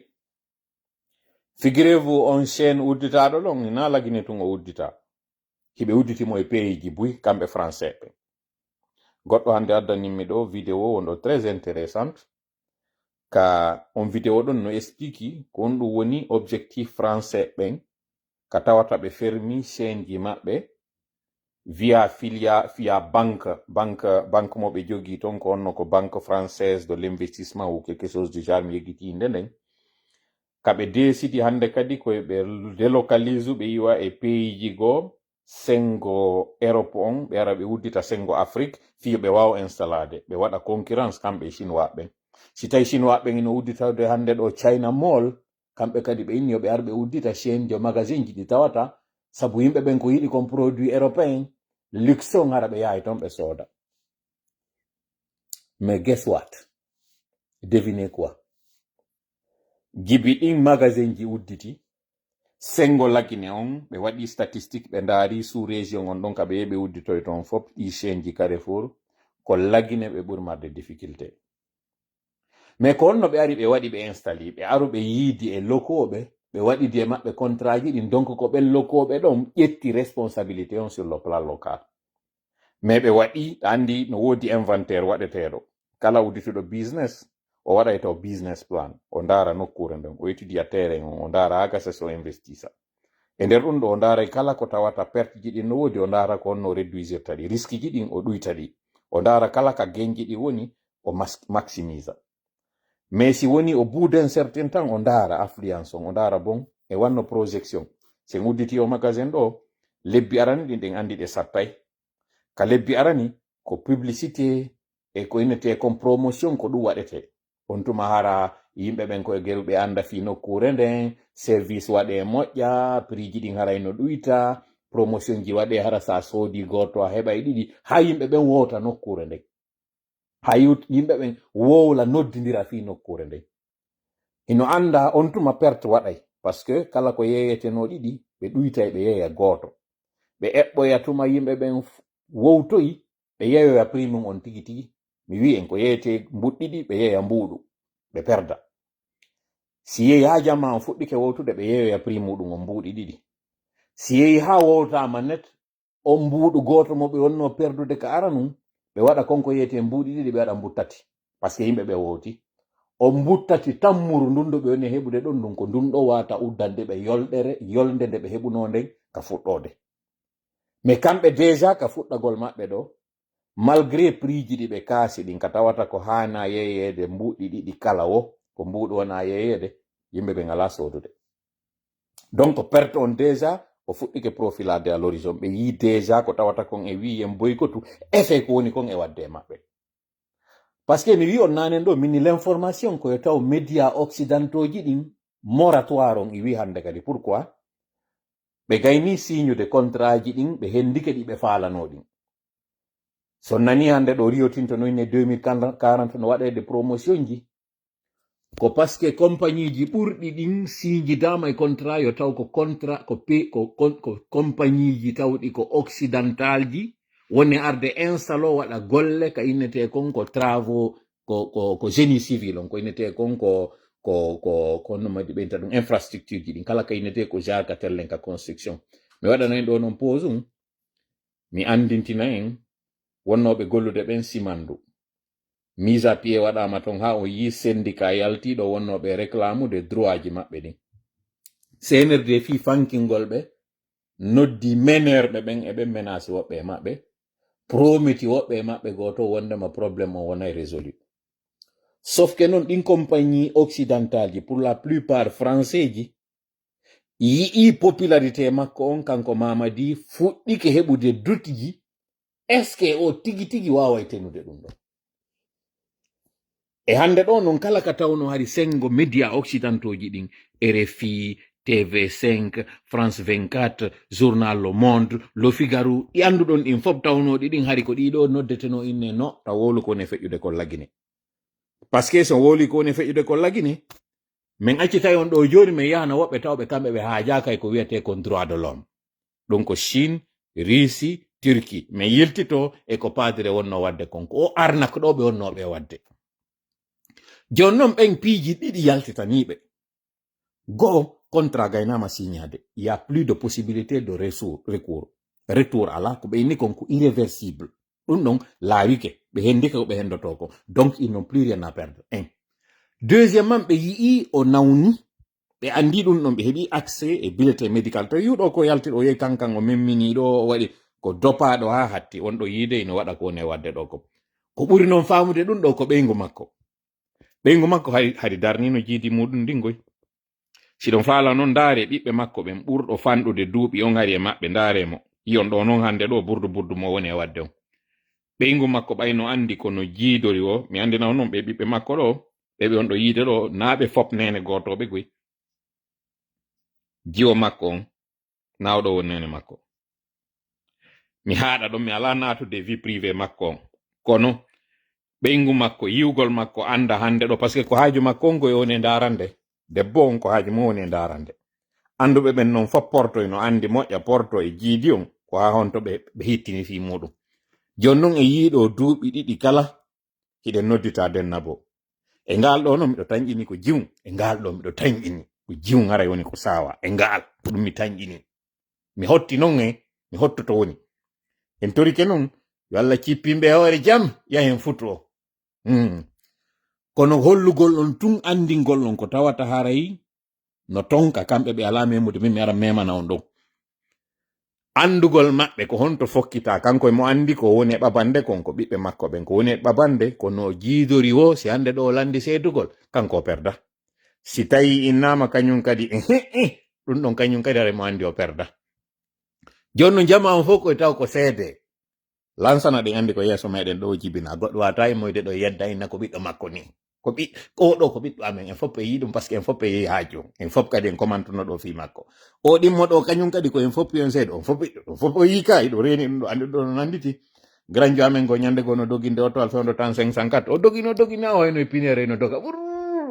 figurez-vous on chaine udditaɗo ɗon na lagine tun o uddita hiɓe udditimo e pays buy kamɓe français ɓe goɗɗo hande addanimmi ɗo vidéo wonɗo très intéressante ka on vidéo ɗon no explique ko on ɗum woni objectif français ɓen ka tawata ɓe fermi chaine ji maɓɓe via banque mo ɓe jogi ton ko onno ko banque française de l'investissement ou quelque chose du genre mi yeggiti nde nden kaɓe desidi hande kadi koye ɓe délocalise ɓe yiwa e pays ji goo sengo Europe on ɓe ara ɓe uddita sengo Afrique fiyo ɓe wawa installade ɓe waɗa concurrence kamɓe chinois ɓen si tawi chinois ɓen ino udditade hande ɗo China Mall kamɓe kadi ɓe inni ɓe ar ɓe uddita chaine de magasin ji ɗi tawata sabu yimɓe ɓen ko yiɗi kon produit européen luxe on hara ɓe yahay toon ɓe sooda Mais guess what? Devinez quoi? Gibi ɗin magasin ji udditi sengo lagine on ɓe waɗi statistique ɓe ndaari sous région on ɗon ka ɓe yeɓe udditoy ton fop ɗi chaine ji Carrefour ko lagine ɓe ɓuri marde difficulté. Mais ko onno ɓe ari ɓe waɗi ɓe installé ɓe aru ɓe yiidi e lokoɓe ɓe waɗi di e maɓɓe contrat ji ɗin, donc ko ɓen lokoɓe ɗon ƴetti responsabilité on sur le plan local. Mais ɓe waɗi andi no woodi inventaire waɗeteɗo kala uddituɗo business o waɗa taw business plan o ndaara nokkure nden o étudia terrain on o ndaara ha gasa so investisa e nder ɗum ɗo o ndaara kala ko tawata perte ji ɗin no woodi o ndaara ko onno réduisirta ɗi risque ji ɗin o ɗuyta ɗi o ndaara kala ka genji ɗi woni o maximisa. Mais si woni au bout d'un certain temps on ndaara affluence on o ndaara bon e wanno projection sen udditi o magasin ɗo lebbi arani ɗin ɗen andi ɗe sattay ka lebbi arani ko publicité e ko innete kon promotion ko ɗum waɗete on tuma hara yimɓe ɓen koye geruɓe anda fi nokkure nden service waɗe moƴƴa prix ji ɗin haray no ɗuyta promotion ji waɗe hara sa soodi goto a heɓa e ɗiɗi ha yimɓe ɓen wowta nokkure nden ha yimɓe ɓen wowla noddidira fi nokkure nden ino anda on tuma perte waɗay par ce que kala ko yeyeteno ɗiɗi ɓe ɗuyta ɓe yeeya goto ɓe eɓɓoya tuma yimɓe ɓen wowtoyi ɓe yeyoya prix mum on tigi tigi mi wi en ko yeyete mbuɗɗiɗi ɓe yeeya mbuuɗu ɓe perda si yehi ha jamma on fuɗɗike wowtude ɓe yeyoya prix muɗum on mbuuɗi ɗiɗi si yehi ha wowtama net on mbuuɗu goto mo ɓe wonno perdude ka ara num ɓe waɗa konko yeyete mbuuɗi ɗiɗi ɓe waɗa mbuttati par ce que yimɓe ɓe wowti on mbuttati tammuru ndun ɗo ɓe woni heɓude ɗon ɗum ko ndun ɗo wata uddande ɓe yolde nde ɓe heɓuno nden ka fuɗɗode. Mais kamɓe déjà ka fuɗɗagol maɓɓe ɗo malgré prix ji ɗi ɓe kaasi ɗin ka tawata ko hana yeyede mbuɗi ɗiɗi kala wo ko mbuɗu wona yeyede yimɓe ɓe ngala sodude. Donc perte on déjà o fuɗɗike profilade à l'horizon ɓe yi déjà ko tawata kon e wi en boykotu effet ko woni kon e wadde maɓɓe par ce que mi wi on nanen ɗo mini l'information koye taw média occidentaux ji ɗin moratoire on i wi hande kadi pourquoi ɓe gayni signude contrat ji ɗin ɓe hendike ɗi ɓe falano ɗin so nani hande ɗo Rio Tinto noyne 2040 no waɗede promotion ji ko parce que compagnie ji ɓurɗi ɗin signidama e contrat yo taw ko contrat ko compagnie ji tawɗi ko occidental ji woni arde installé waɗa golle ka innete kon ko travaux ko génie civil on ko innete kon ko no madi ɓenta ɗum infrastructure ji ɗin kala ka innete ko jarka tellen ka construction mi waɗana en ɗo noon pause um mi andintina en wonnoɓe gollude ɓen simandu mise à pied waɗama ton ha o yi syndicat yaltiɗo wonnoɓe réclamude droit ji maɓɓe ɗin CNRD fi fankingol ɓe noddi menerɓe ɓen eɓe menace woɓɓe e maɓɓe promiti woɓɓe e maɓɓe goto wondema probléme o wonay résolu sauf que non ɗin compagnie occidentale ji pour la plupart français ji yii popularité makko on kanko Mamadi fuɗɗike heɓude dutti ji est ce que o tigi tigi waway tenude ɗum ɗo e hande ɗo non kala ka tawno hari sengo média occidentaux ji ɗin RFI TV5 France 24 journal Le Monde Le Figaro ɗi anduɗon ɗin fof tawnoɗi ɗin hari ko ɗiɗo noddeteno inne no taw wolu kone feƴƴude ko lagine par ce que so woli kone feƴƴude ko lagine min accitay on ɗo joni min yahana woɓɓe tawɓe kamɓe ɓe haajakay ko wiyete kon droit de l'homme ɗum ko Chine Russie Turquie min yiltito e ko padre wonno wadde konko o arnak ɗo ɓe wonnoɓe wadde jon noon ɓen piiji ɗiɗi yaltitaniɓe go contrat gaynama signade il y a plus de possibilité de retour ala ko ɓe inni konko irréversible ɗum ɗon laawike ɓe hendike ko ɓe hendoto ko donc ils n'ont plus rien à perdre un deuxièmement ɓe yii o nawni ɓe andi ɗum ɗon ɓe heɓi accès e bulletin médical to yiwɗo ko yaltiɗo o yehi kankan o memminiɗo o waɗi ko dopaɗo ha hatti on ɗo yiide ino waɗa ko ne wadde ɗo ko ɓuri noon famude ɗum ɗo ko ɓeygu makko hari darnino jiidi muɗum ndingoy siɗon faala noon ndaare ɓiɓɓe makko ɓen ɓurɗo fanɗude duuɓi on hari e maɓɓe ndaaremo yiyon ɗo noon hande ɗo burdu mo woni e wadde on ɓeygu makko ɓayno andi kono jiidori o mi andina on noon ɓe ɓiɓɓe makko ɗo ɓeɓe on ɗo yiide ɗo naaɓe fop nene gotoɓe goy jiwo makko on nawɗo won nene makko mi haɗa ɗon mi ala natude vie privé makko on kono ɓeygu makko yiwgol makko anda hande ɗo par ce que ko haaju makko on koye woni darande debbo on ko haaju mo woni darande anduɓe ɓen noon fof porto no andi moƴƴa porto e jiidi on ko ha honto ɓe hittini fi muɗum jon noon e yiiɗo duuɓi ɗiɗi kala hiɗen noddita dennabo e ngal ɗo no miɗo tañƴini ko jiw e ngal ɗo miɗo tañƴini ko jiw ngara woni ko sawa e ngal ko ɗum mi tañƴini mi hotti noon mi hottoto woni en torike noon yo Allah cippimɓe hoore jam yahen futu o kono hollugol on tun andingol on ko tawata haray no tonka kamɓe ɓe ala memude min mi ara memana on ɗon andugol maɓɓe ko honto fokkita kanko mo andi ko woni e ɓabande kon ko ɓiɓɓe makko ɓen ko woni e ɓabande kono jiidori wo si hande ɗo landi seedugol kanko perda si tawi innama kañum kadi ɗum ɗon kañum kadi are mo andi o perda jonno jama on fof koye taw ko seede lansana ɗi andi ko yeeso meɗen ɗo jibina goɗɗo wata e moyde ɗo yedda inna ko ɓiɗɗo makko ni ko oɗo ko ɓiɗɗo amen en fof ɓe yi ɗum par ce que en fof ɓe yehi haaju en fof kadi en commantuno ɗo fi makko o ɗimmo ɗo kañum kadi ko en fof yon seeɗo on fof ɓiɗɗo ɗum fof o yi ka iɗo reni ɗum ɗo andi ɗo no nanditi grand jo amen go ñande go no doginde otoal fewndo tan 504 o dogini o hoyno e pinere no doga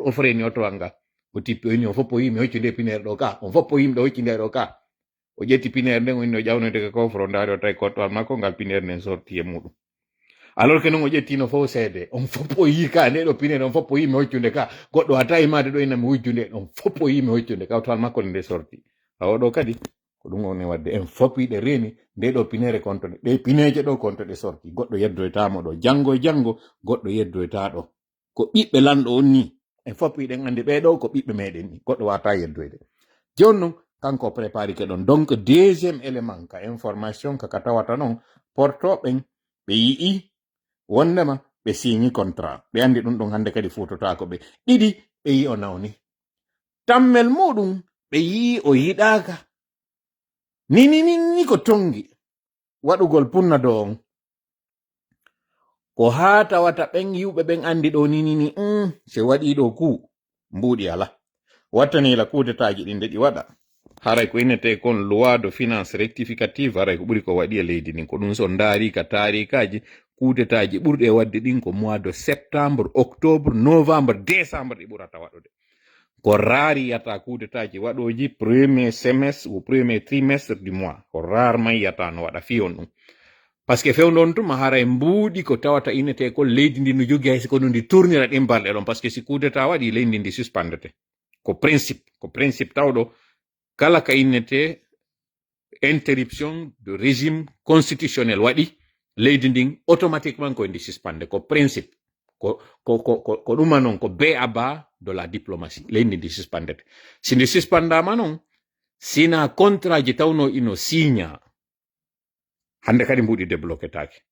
o freni otoal nga o tippi o inni o fof o yi mi hoccu nde pinere ɗo ka on fof o yimɗo hocci nde ɗo ka o ƴetti pinere nden o inni o ƴawnode ka kofro ndaari o tawi kottoal makko ngal pinere nden sorti e muɗum alors que non o ƴettino fof seede on fof o yi ka nde ɗo pinere on fof o yi mi hoccude ka goɗɗo wata imade ɗo ina mi hujjunde on fof o yi mi hoccude ka toal makko nde sorti oɗo kadi ko ɗum woni wadde en fof yiɗe reni nde ɗo pinere kontoɗe ɗe pineje ɗo kontoɗe sorti goɗɗo yeddoytamo ɗo janngo e janngo goɗɗo yeddoyta ɗo ko ɓiɓɓe lanɗo on ni en fof yiɗen andi ɓeɗo ko ɓiɓɓe meɗen ni goɗɗo wata yeddoyde joni noon kanko prépari ke ɗon donc deuxiéme élément ka information kaka tawata noon portoɓen ɓe yii wondema ɓe signi contrat ɓe andi ɗum ɗon hande kadi futotako ɓe ɗiɗi ɓe yi o nawni tammel muɗum ɓe yi o yiɗaka ni ko tongi waɗugol punna do on ko ha tawata ɓen yiwɓe ɓen andi ɗo ni se waɗi ɗo ku mbuɗi ala wattanila kudetaji ɗi nde ɗi waɗa haray ko innete kon loi de finance rectificative haray ko ɓuri ko waɗi e leydi ndin ko ɗum so ndaari ka tarikaji kudetaji ɓurɗe wadde ɗin ko mois de septembre octobre novembre décembre ɗi ɓurata waɗude ko raari yata kudetaji waɗoji premier semestre ou premier trimestre du mois ko rarement yata no waɗa fiyon ɗum par ce que fewndon tuma haray mbuuɗi ko tawata innete ko leydi ndi no jogi hayso kono ndi tournira ɗin balɗe ɗon par ce que si kudeta waɗi leydi ndi suspendete ko principe tawɗo kala ka innete interruption de régime constitutionnel waɗi leydi ndin automatiquement ko ndi suspende ko principe ko ɗuma noon ko be a bas de la diplomatie leydi ndi suspendete si ndi suspendama noon sina contrat ji tawno ino signa hande kadi mbuɗi débloquetake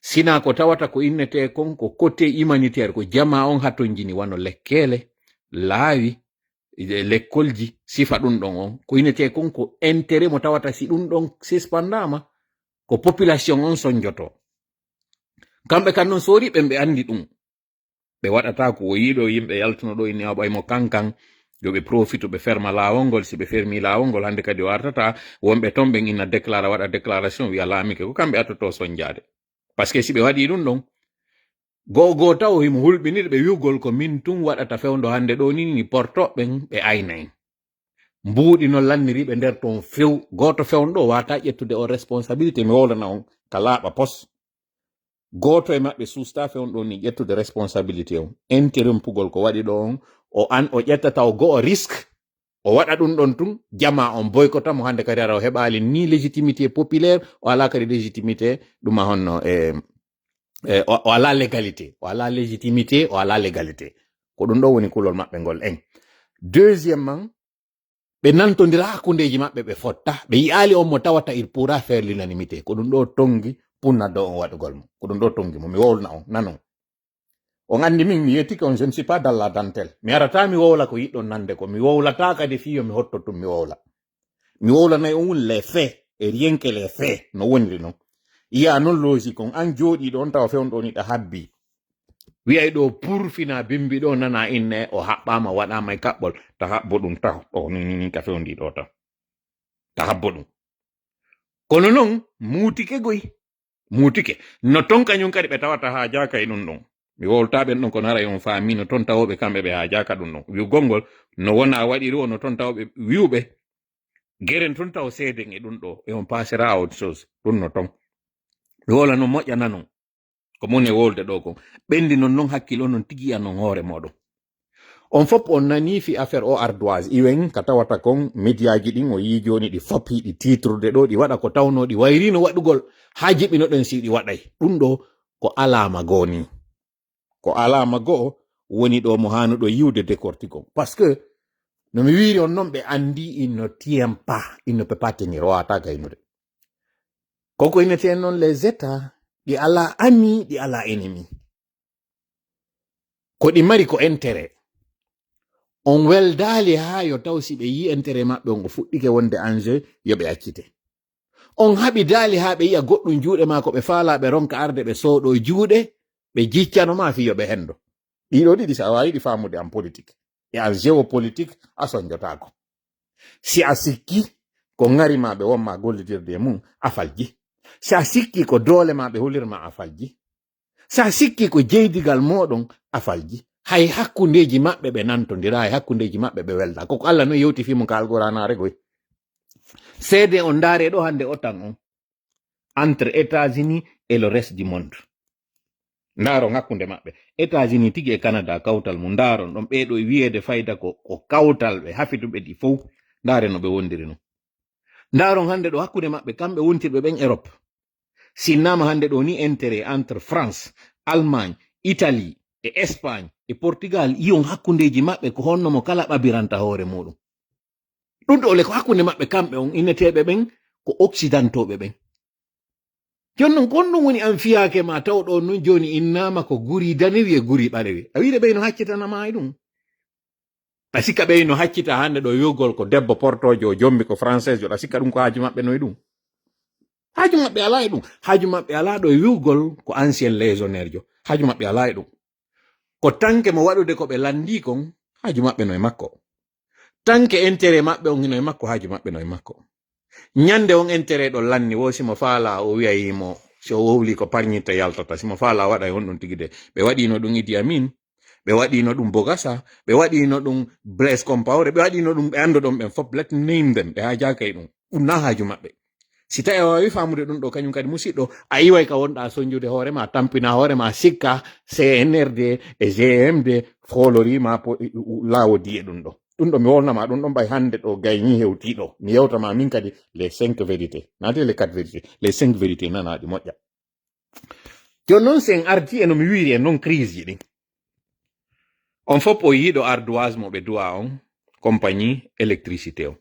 sina ko tawata ko innete kon ko côté humanitaire ko jama on haton jini wano lekkele laawi lekkolji sifa ɗum ɗon on ko innete kon ko intérêt mo tawata si ɗum ɗon suspendama ko population on sonjoto kamɓe kan noon sori ɓe andi ɗum ɓe waɗata ko o yiɗo yimɓe yaltuno ɗo inni ɓaymo kankan yo ɓe profite ɓe ferma lawol ngol si ɓe fermi lawol ngol hande kadi o artata wonɓe ton ɓen inna déclara waɗa déclaration wiya laamike ko kamɓe attoto sonjade par ce que si ɓe waɗi ɗum ɗon go taw himo hulɓinir ɓe wiwgol ko min tun waɗata fewndo hande ɗo ni portoɓen ɓe aynayi mbuuɗi no lanniriɓe nder ton few goto fewnɗo wata ƴettude o responsabilité mi wolana on ka laaɓa pos goto e maɓɓe susta fewnɗo ni ƴettude responsabilité on interrompugol ko waɗi ɗo on o ƴettata o go o risque o waɗa ɗum ɗon tun jama on boycotamo hande kadi ara o heɓali ni légitimité populaire o ala kadi légitimité ɗuma honno o ala légalité o ala légitimité o ala légalité ko ɗum ɗo woni kulol maɓɓe ngol en deuxièmement ɓe nantodira hakkundeji maɓɓe ɓe fotta ɓe yiyali on mo tawata il pourra faire l'unanimité ko ɗum ɗo tongi punna do on waɗugol mo ko ɗum ɗo tongi mo mi wowlna on nanon on andi min mi yettike on je ne suis pas dans la dentelle mi arata mi wowla ko yiɗɗon nande ko mi wowlata kadi fiyo mi hottotum mi wowlanayi on les faits et rien que les faits no woniri noon iya non logique on an jooɗi ɗon tawa fewnɗo ni ɗa habbi wiyay ɗo pour fina bimbi ɗo nana inne o haɓɓama waɗama e kaɓɓol ta haɓbo ɗum taw ɗo ni ka fewndi ɗo taw ta habbo ɗum kono noon muutike no ton kañum kadi ɓe tawata ha jaka e ɗum ɗon mi woltaɓen ɗon ko nara on faami no toon tawoɓe kamɓe ɓe ha jaka ɗum ɗon wi gongol no wona waɗiri o no toon tawoɓe wiwɓe geren toon taw seeden e ɗum ɗo e on passera à autre chose ɗum no ton mi wola no moƴƴana non ko mone wolde ɗo ko ɓendi non hakkilo non tigi non hoore moɗon on fop on nani fi affaire o ardoise iwen ka tawata kon médiaji ɗin o yi joni ɗi foppi ɗi titrude ɗo ɗi waɗa ko tawno ɗi wayrino waɗugol ha jiɓinoɗen si ɗi waɗay ɗum ɗo ko alama goo ni ko alama goo woni ɗo mo hanuɗo yiwde décortiquon parce que no mi wiri on non ɓe andi il ne tient pas il ne peut pas tenir o wata gaynude koko ineten noon les états ɗi ala ami ɗi ala ennemi ko ɗi mari ko intérêt on weldali ha yo taw si ɓe yi intérêt maɓɓe on o fuɗɗike wonde enjeu yo ɓe accite on haɓi dali ha ɓe yiya goɗɗum juuɗe ma ko ɓe faala ɓe ronka arde ɓe sooɗo juuɗe ɓe jiccanoma fi yo ɓe hendo ɗiɗo ɗiɗi sa wawiɗi famude en politique e en géopolitique a soñjotako si a sikki ko ngari ma ɓe wonma gollidirde e mum a falji si a sikki ko doole ma ɓe hulirma a falji sa sikki ko jeydigal moɗon a falji hay hakkundeji maɓɓe ɓe nantodira hay hakkundeji maɓɓe ɓe welda koko Allah no yewti fimo ka algoranare goy seede on ndaare ɗo hande o tan on entre États-Unis et le reste du monde ndaron hakkunde maɓɓe États-Unis tigi e Canada kawtal mum ndaron ɗon ɓeɗo wiyeede fayda ko kawtal ɓe hafituɓe ɗi fof ndaare no ɓe wondiri no ndaron hande ɗo hakkunde maɓɓe kamɓe wontirɓe ɓen Europe sinnama hande ɗo ni intérêt entre France Allemagne Italie e Espagne e Portugal yiyon hakkundeji maɓɓe ko honno mo kala ɓabiranta hoore muɗum ɗum ɗo le ko hakkunde maɓɓe kamɓe on inneteɓe ɓen ko occidentoɓe ɓen jonnon kon ɗum woni an fiyake ma taw ɗo nun joni innama ko guri danewi e guri ɓalewi a wiide ɓeyno haccitanama e ɗum a sikka ɓeyno haccita hande ɗo yogol ko debbo portojo jombi ko français jo a sikka ɗum ko haaju maɓɓe no e ɗum haaju maɓɓe ala e ɗum haaju maɓɓe ala ɗo yugol ko ancien légionnaire jo haaju maɓɓe ala e ɗum ko tanke mo waɗude ko ɓe landi kon haaju maɓɓe no e makko tanke intérêt maɓɓe on no e makko haaju maɓɓe no e makko nyande on intérêt ɗo lanni wo simo faala o wiyayimo so wowli ko parñitta yaltata simo faala waɗa e honɗum tigi de ɓe waɗino ɗum Idi Amin ɓe waɗino ɗum Bogasa ɓe waɗino ɗum Blaise Compaoré ɓe waɗino ɗum ɓe anduɗon ɓen fop let name them ɓe ha jaka e ɗum ɗum na haaju maɓɓe si tawi a wawi famude ɗum ɗo kañum kadi musidɗo a yiway ka wonɗa soñjude hoorema tampina hoorema sikka CNRD e GMD folorima lawodi e ɗum ɗo ɗum ɗo mi wolnama ɗum ɗon ɓay hande ɗo gayni hewtiɗo mi yewtama min kadi les 5 vérités nade les 4 vérités les 5 vérités nanaɗi moƴƴa joni noon sen ardi e no mi wiri e non crise ji ɗin on fop o yiiɗo ardoise mo ɓe duwa on compagnie électricité o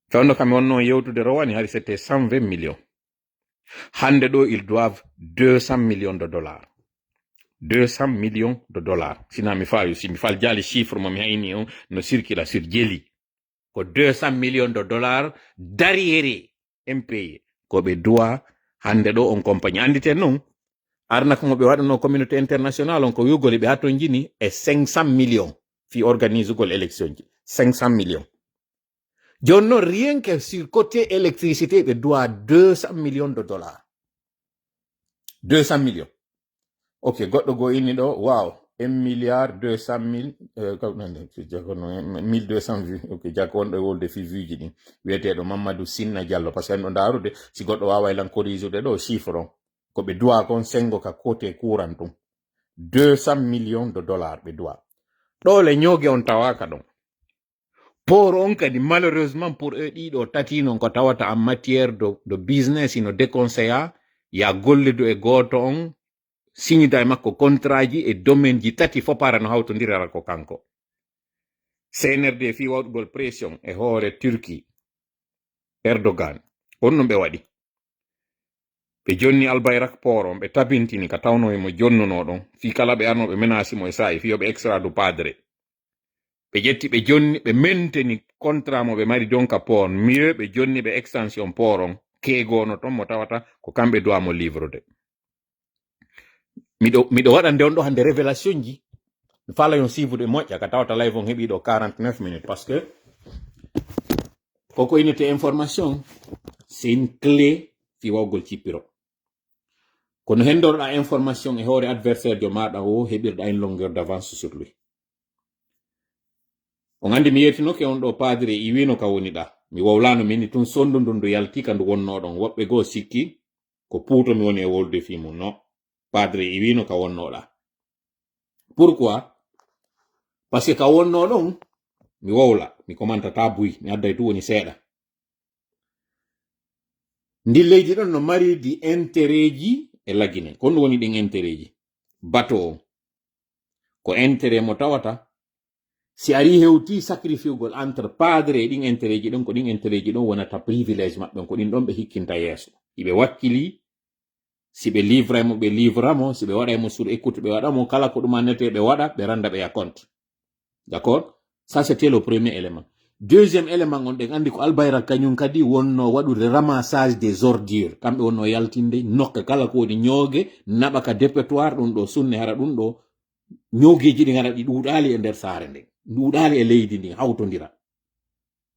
fewno kam wonno yewtude rowani hari c'était 120 millions hande ɗo ils doivent 200 millions de dollars 200 millions de dollars sina mi fawi si mi fal jali chiffre mo mi hayni on no circula sur jeli ko 200 millions de dollars d'arriéré impayé ko ɓe duwa hande ɗo on compagnie anditen noon arna ko ɓe waɗano communauté internationale on ko yugol ɓe hatton jini e 500 millions fi organise ugol élection ji 500 millions joni noon rien que sur côté électricité ɓe duwa 200 millions de dollars 200 millions ok goɗɗo go inni ɗo wow 1 milliard 200 mille 1200 vues ok jakko wonɗo e wolde fi vue ji ɗin wiyeteɗo Mamadou Sinna Diallo par ce que en ɗo ndarude si goɗɗo wawa lan corrigeude ɗo chiffre on ko ɓe duwa kon sengo ka côté courant tum 200 millions de dollars ɓe duwa ɗo le ñoogue on tawaka ɗon pour on kadi malheureusement pour eux ɗiɗo tati non ko tawata en matière de business ino déconseilla ya gollidu e goto on signida e makko contrat ji e domaine ji tati fopara no hawtodirara ko kanko CNRD fi waɗugol pression e hoore Turquie Erdogan on no ɓe waɗi ɓe jonni Albayrak port on ɓe tabintini ka tawno e mo jonnunoɗon fi kala ɓe arnoɓe menacimo e sa'i fiyoɓe extra du padre ɓe ƴetti ɓe jonni ɓe mainteni contrat mo ɓe mari donka port mieux ɓe jonni ɓe extension port on keegono ton mo tawata ko kamɓe duwamo livrode miɗo waɗa nde on ɗo hande révélation ji mi fala yon sivude moƴƴa ka tawata live on heɓi ɗo 49 minutes parce que koko inete information c'est une clé fi wawgol cippiro kono hendorɗa information e hoore adversaire jo maɗa o heɓirɗa une longueur d'avance sur lui. On andi mi yettinoke on ɗo padre i wino ka woni ɗa mi wowlano min tun sondu ndu yalti ka ndu wonno ɗon woɓɓe goo sikki ko puuto mi woni e wolde fi mum. No, padre i wino ka wonnoɗa. Pourquoi? Parce que ka wonno ɗon mi wowla mi komantata buy mi adday tu woni seeɗa. Ndi leydi ɗon no mari di intérêt ji e lagine kon woni ɗin intérêt ji. Bateau on ko intérêt mo tawata si ari hewti sacrifiugol entre padre e ɗin intérêt ji ɗon ko ɗin intérêt ji ɗon wonata privilège maɓɓe ko ɗin ɗon ɓe hikkinta yeeso. Iɓe wakkili si ɓe livramo ɓe livramo, si ɓe waɗaymo sur écoute ɓe waɗamo, kala ko ɗum annete ɓe waɗa ɓe randa ɓe ya compte. D'accord? Ça c'était le premier élément. Deuxième élément on ɗen andi ko albayra kañum kadi wonno waɗude ramassage des ordures. Kamɓe wonno yaltinde nokka kala ko woni ñooge naɓa ka dépotoir ɗum ɗo sunne hara ɗum ɗo ñoogeji ɗi gara ɗi ɗuɗali e nder saare nden ɗuɗali e leydi ndi hawtodira.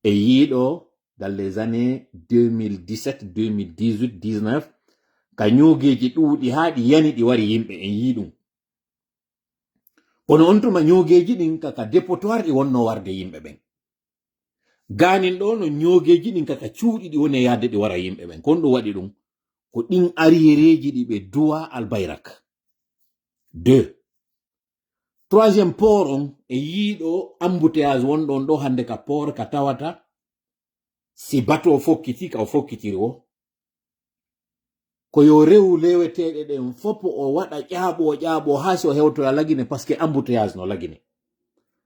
E yiiɗo dans les années 2017 2018 19 ka ñoogeji ɗuuɗi haa ɗi yani ɗi wari yimɓe en yii ɗum. Kono on tuma ñoogeji ɗin kaka dépotoir ɗi wonno warde yimɓe ɓen. Ganin ɗo no ñoogeji ɗin kaka cuuɗi ɗi woni yadde ɗi wara yimɓe ɓen. Kon ɗum waɗi ɗum ko ɗin arriéreji ɗi ɓe duwa albayrak. 2. Troisième port on e yiiɗo embouteillage wonɗon ɗo hande ka port ka tawata si bateau fokkiti ka o fokkitiri o ko yo rew leweteɗe ɗen fopo o waɗa ƴaaɓo ha so hewtoya lagine parce que embouteillage no lagine.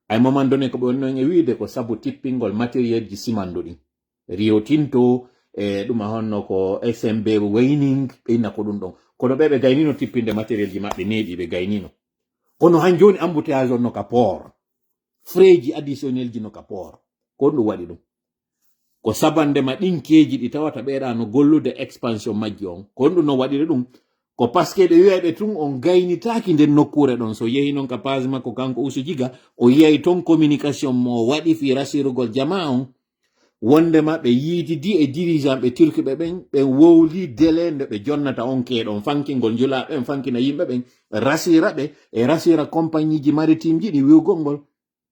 Ay moment donné ko ɓe woni non e wiide ko sabu tippingol matériel ji simandu ɗin Rio Tinto e ɗuma honno ko SMB Weining ɓe inna ko ɗum ɗon kono ɓe gaynino tippinde matériel ji maɓɓe neeɗi ɓe gaynino. Kono han joni embouteillage on no ka port frais ji additionnel ji no ka port ko ɗum waɗi ɗum ko sabandema ɗinkeji ɗi tawata ɓeeɗa no gollude expansion majji on ko ɗum no waɗiri ɗum ko parce que ɓe wiyaɓe tun on gaynitaki nden nokkure ɗon so yehi noon ka page makko kanko Usu Jiga o yiyay ton communication mo waɗi fi rasirugol jama on wondema ɓe yiididi e dirigeant ɓe turkiɓe ɓen ɓe wowli délai nde ɓe jonnata on keeɗon fankingol julaɓen fankina yimɓe ɓen rasira ɓe e rasira compagnie ji maritime ji ɗi wiwgol ngol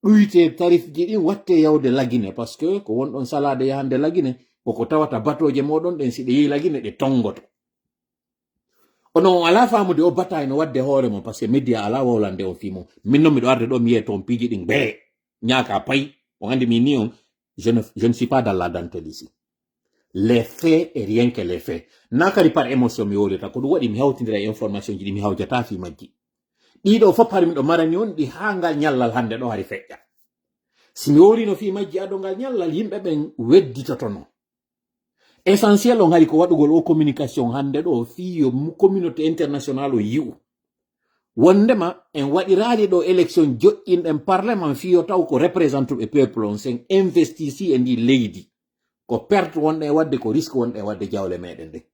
ɗuyte tarif ji ɗin watte yawde lagine parce que ko wonɗon salade yahande lagine koko tawata batoje moɗon ɗen si ɗe yehi lagine ɗe tongoto. Ono ala famude o bataille no wadde hoore mo parce que média ala wowlande o fimo min noon miɗo arde ɗo mi yiye toon piiji ɗin bee ñaaka payi on andi min ni on je ne suis pas dans la dentelle ici. Les faits et rien que les faits. Nakari par émotion mi wolita ko ɗum waɗi mi hawtindira information ji ɗi mi hawjata fi majji. Ɗiɗo fof har miɗo marani on ɗi haa ngal ñallal hande ɗo hari feƴƴa. Si mi wolino fi majji aɗo ngal ñallal yimɓe ɓen wedditotono. Essentiel on hari ko waɗugol o communication hande ɗo fi yo communauté international o yi'u. Wondema en waɗirali ɗo élection joƴƴinɗen parlement fiyo taw ko représentuɓe peuple on sen investisi e ndi leydi ko perte wonɗe e wadde ko risque wonɗe e wadde jawle meɗen nde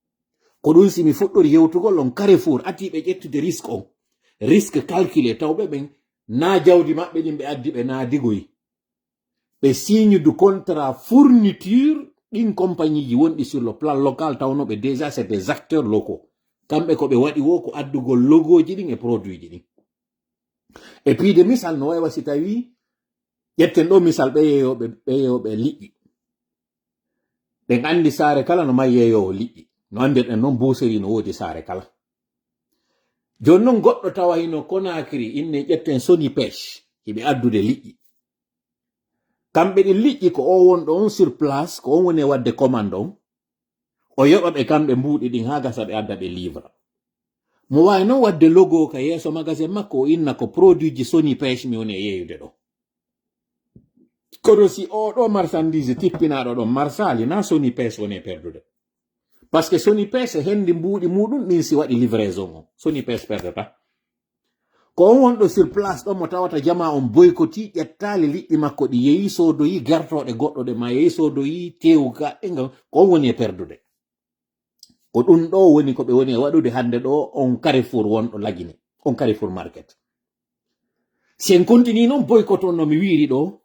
ko ɗum simi fuɗɗori yewtugol on carrefour atiɓe ƴettude risque on risque calculé tawɓe ɓen na jawdi maɓɓe ɗin ɓe addi ɓe naadigoyi ɓe signe du contrat fourniture ɗin compagnie ji wonɗi sur le plan local tawnoɓe déjà c'est des acteurs locaux kamɓe ko ɓe waɗi wo ko addugol logoji ɗin e produit ji ɗin et puis de misal no wawa si tawi ƴetten ɗo misal ɓe yeyoɓe liƴƴi ɓen andi saare kala no mari yeyowo liƴƴi no andirɗen noon boseri no woodi saare kala joni noon goɗɗo tawa hino Conakry inne ƴetten Sony Pêche hiɓe addude liƴƴi kamɓe ɗin liƴƴi ko o wonɗo on sur place ko on woni e wadde commande on o yoɓa ɓe kamɓe mbuuɗi ɗin haa gasa ɓe adda ɓe livre mo wawi noon wadde logo ka yeeso magasin makko o inna ko produit ji Sony Pêche mi woni e yeyude ɗo kono si o ɗo marchandise tippinaɗo ɗon marsali na Sony Pêche woni e perdude parce que Sony Pêche hendi mbuuɗi muɗum ɗin si waɗi livraison o Sony Pêche perdata ko on wonɗo sur place ɗon mo tawata jama on boykoti ƴettali liƴƴi makko ɗi yeehi sodoyi gartoɗe goɗɗo ɗe ma yeehi sodoyi tewga ɗenga ko on woni e perdude ko ɗum ɗo woni ko ɓe woni e waɗude hande ɗo on carrefour wonɗo lagine on carrefour market si en continue noon boycott on no mi wiiri ɗo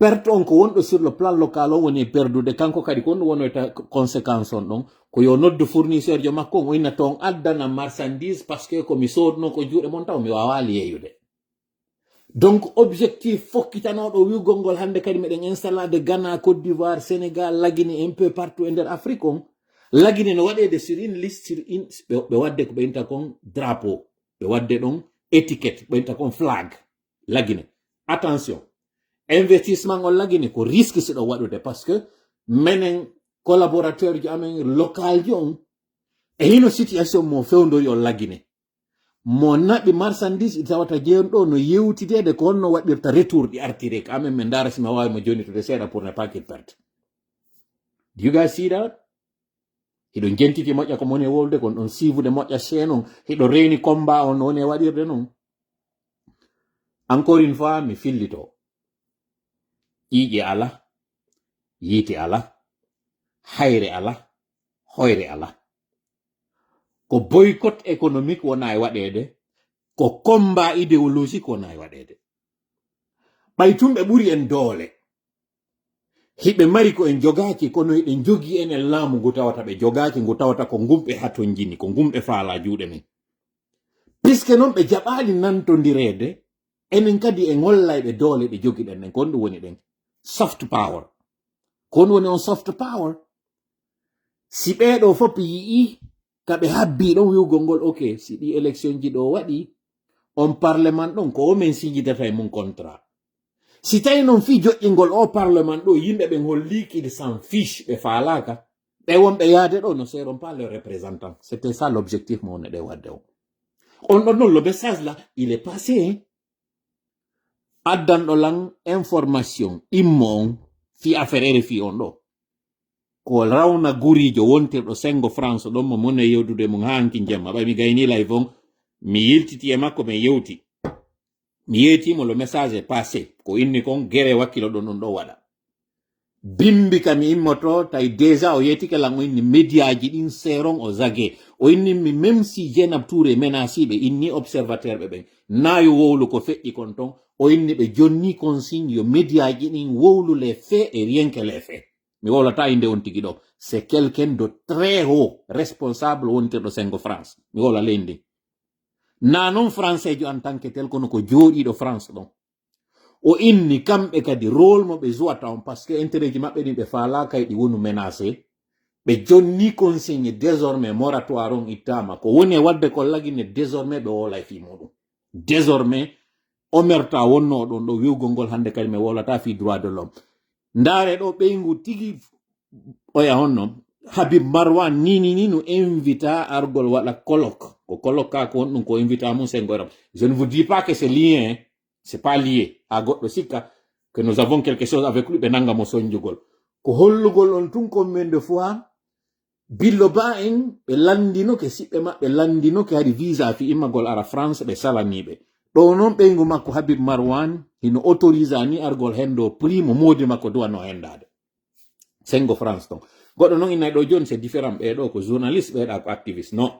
perte on ko wonɗo sur le plan local on woni perdude kanko kadi ko on wonoyta conséquence on ɗon ko yo noddu fournisseur jo makko on oyna ton addana marchandise parce que komi sodno ko juuɗe mon taw mi wawa leyude. Donc objectif fokkitanoɗo wiugol ngol hande kadi meɗen installade Ghana, Côte d'Ivoire, Sénégal, lagini un peu partout e nder Afrique on lagini no waɗede sur une liste sur une ɓe wadde ko ɓeynta kon drapeau ɓe wadde ɗon étiquette ɓeynta kon flag lagine. Attention, investissement on lagine ko risque siɗo waɗude parce que menen collaborateur ji amen local ji on e hino situation mo fewdori on lagine mo naɓi marchandise tawata jeyon ɗo no yewtidede ko honno waɗirta retour ɗi artire ka amen min dara sima wawi mo jonitude seeɗa pour ne pas qu'il perde. Do you guys see that? Hiɗo jentiti moƴƴa ko moni e wolde kon ɗon siivude moƴƴa chaine on hiɗo reni combat on woni e waɗirde non. Encore une fois mi fillito ƴiƴe ala yiite ala hayre ala hoyre ala ko boycott économique wona e waɗede ko combat idéologique wona e waɗede ɓay tumɓe ɓuri en doole hiɓe mari ko en jogaki kono hiɓe jogi enen laamu ngu tawata ɓe jogaki ngu tawata ko ngumɓe haton jini ko ngumɓe faala juuɗe men puisque noon ɓe jaɓali nantodirede enen kadi en hollayɓe doole ɗe jogiɗen ɗen kon ɗum woni ɗen soft power kon woni on soft power si ɓeɗo fof yii kaɓe habbi ɗon wiugol ngol ok si ɗi élection ji ɗo waɗi on parlement ɗon ko omen siñidata e mum contrat si tawi noon fi joƴƴingol o parlement ɗo yimɓe ɓen holliki de sans fiche ɓe faalaka ɓe wonɓe yaade ɗo no seront pas les représentants. C'était ça l'objectif mo wonne ɗe wadde o on ɗon noon le message là il est passé addanɗo lan information immo on fi affaire RFI on ɗo ko rawna gurijo wontirɗo sengo France ɗon mo mone yewdude mum hanki jemma ɓay mi gayni live on mi yiltiti e makko mi yewti mi yeytimo le message est passé ko inni kon guere wakkilo ɗon ɗon ɗo waɗa bimbi kam mi immoto tawi déjà o yeytike lan o inni médiaji ɗin seron o zague o innimi même si Dieynaba Touré menasiɓe inni observateur ɓe ɓen nayo wowlu ko feƴƴi kon ton o inni ɓe jonni consigne yo médiaji ɗin wowlu les faits et rien que les faits. Mi wolata inde on tigi ɗo c'est quelqu'un de très haut responsable wontirɗo sengo France mi wola leydi na non français jo en tant que tel kono ko jooɗiɗo France ɗon o inni kamɓe kadi rôle mo ɓe jouata on par ce que intérêt ji maɓɓe ɗin ɓe faalaka e ɗi wonu menacé ɓe jonni consigne désormais moratoire on ittama ko woni e wadde ko lagine désormais ɓe wola e fi muɗum désormais omerta wonno ɗon ɗo wiwgol ngol hande kadi mi wolata fi droit de l'homme ndaare ɗo ɓeygu tigi oya honno Habib Marwan ni no invita argol waɗa colloque ko colloque ka ko honɗum ko invita mum sengo Europe. Je ne vous dis pas que c'est lié hein? C'est pas lié à goɗɗo sikka que nous avons quelque chose avec lui ɓe nanga mo soñjugol ko hollugol on tun combien de fois billo ba en ɓe landino ke siɓɓe maɓɓe landino ke haɗi visa fi immagol ara France ɓe salaniɓe ɗo noon ɓeygu makko Habib Marwan hino autorise ni argol hendo prix mo modi makko duwano hendade sengo France ton goɗɗo noon innayi ɗo joni c'est différent ɓeɗo ko journaliste ɓeɗa ko activiste non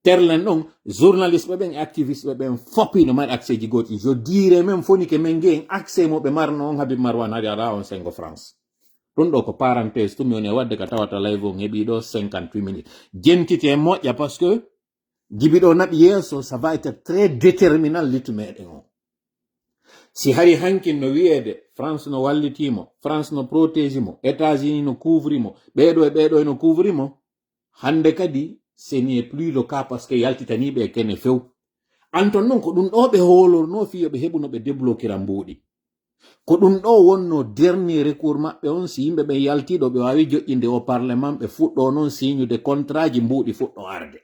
terlen ɗon journaliste ɓe ɓen e activiste ɓe ɓen foppi no mari accès ji goɗɗi je dirais même foni ke men gueyen accès mo ɓe marno on Habib Marwan haɗi ala on sengo France ɗum ɗo ko parenthèse tumi woni e wadde ka tawata live on heeɓi ɗo 58 minutes jentiti e moƴƴa parce que jibiɗo naɓi yeeso ça va être très déterminant littu meɗen o si hari hankin no wiyede France no wallitimo France no protège mo États-Unis no couvre mo ɓeɗo e ɓeɗo eno couvre mo hande kadi ce n'est plus le cas parce que yaltitaniɓe e kene few anton noon ko ɗum ɗo ɓe holorno fiyo ɓe heɓuno ɓe débloquera mbuuɗi ko ɗum ɗo wonno dernier recours maɓɓe on si yimɓe ɓe yaltiɗo ɓe wawi joƴƴinde o parlement ɓe fuɗɗo noon signude contrat ji mbuuɗi fuɗɗo arde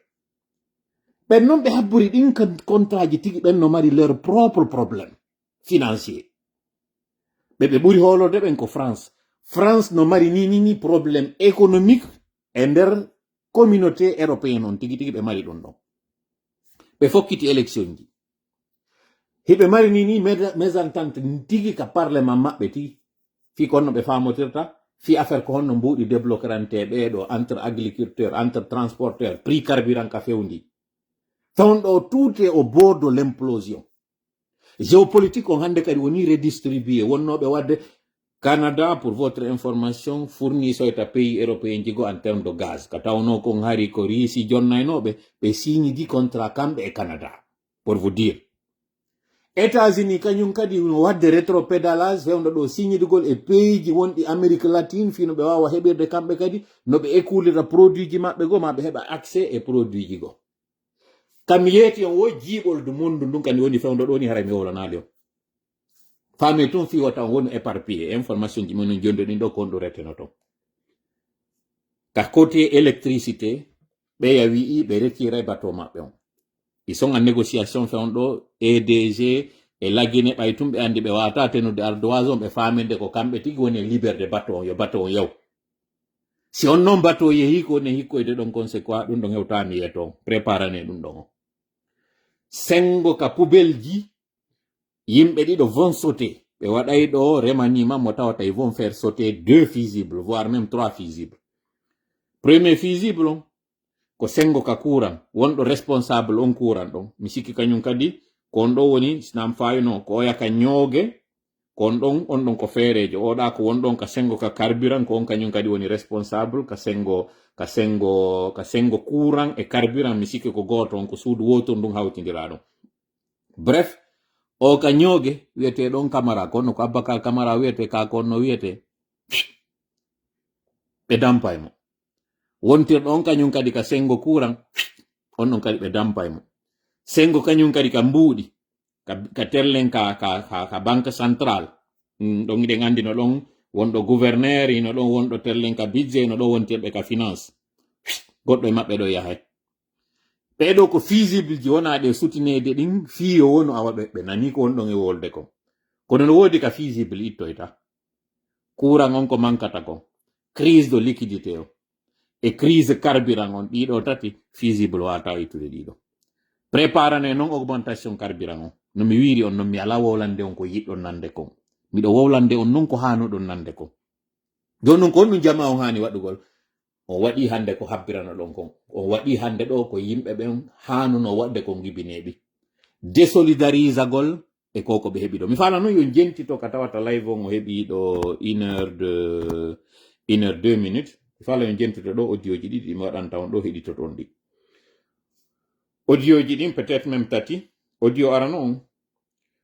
ɓen noon ɓe habburi ɗin contrat ji tigi ɓen no mari leur propre probléme financier ɓe ɓuri holorde ɓen ko France no mari ni probléme économique e nder communauté européenne on tigi tigi ɓe mari ɗum ɗon ɓe fokkiti élection ji hiɓe mari ni mésentente tigi ka parlement maɓɓe tigi fi ko honno ɓe famotirta fi affaire ko honno mbuuɗi débloquerante ɓeɗo entre agriculteur entre transporteur prix carburant ka fewndi tawn ɗo tout est au bord de l'implosion géopolitique on hande kadi woni redistribué wonnoɓe wadde Canada, pour votre information, fournit à pays européens en termes de gaz. Katauno ko ngari ko risi jonnainobe be signe di contrat kambe e Canada. Pour vous dire. États-Unis kanyum kadi wadde rétropédalage fewndo do signe digol e pays ji wondi Amérique latine fino be wawa hebirde kambe kadi no be écoulira produit ji mabbe go mabbe heba accès e produit ji go. Kam yeti on wo jibol du mundu dun kan woni fewndo do ni harami wolanaade o. Femme ton fi wata won éparpillé information ji mon jondo ni do kondo reteno to. Ka côté électricité be ya wi be retire bateau mabbe on. Ils sont en négociation fewndo EDG e lagine bay tumbe andi be wata tenude ardoise be famende ko kambe tigi woni liberté bateau yo bateau yaw. Si on non bateau ye hiko ne hiko de don conséquent dun don hewtani yeto préparane dun don. Sengo ka poubelji yimbe dido vont sauter be waday do remanima mo tawata ils vont faire sauter 2 fusibles voire même 3 fusibles. Premier fusible ko sengo ka courant wondo responsable on courant don misiki kanyum kadi kon do woni snam fayno ko yaka nyoge kon don on don ko ferejo oda ko wondon ka sengo ka carburant ko on kanyum kadi woni responsable ka sengo courant e carburant misiki ko goto on ko suudu woto dum hawtindira. Bref, o ka nyoge wiete don camera kono ko Abakar Camara wiete ka kono wiete be dampaymo wontir don kanyum kadi ka sengo courant on non kadi be dampaymo sengo kanyum kadi ka mbudi ka terlen ka banque centrale don de ngandi no don wondo gouverneur ino don wondo terlen ka budget no do wontirbe ka finance goddo e mabbe do yahay pedo ko feasible ji wona de sutinede din fiyo wono awabe be nani ko wondon e wolde ko kono no wodi ka feasible ittoyta courant on ko mankata ko crise de liquidité o e crise carburant on dido tati feasible wata itude dido préparane non augmentation carburant on no mi wiri on no mi ala wolande on ko yiddo nande ko mido wolande on non ko hanu don nande ko jonon ko on jama on hani wadugol o wadi hande ko habbirano don kon o wadi hande do ko yimbe ben hanu no wadde ko gibinebi désolidarisagol e koko be hebi do mi fala non yo jenti to katawata live on o hebi do 1 heure 2 minutes mi fala yo jenti to do audio ji didi mi wadanta on do hedi to don di audio ji din peut-être même tati audio arano on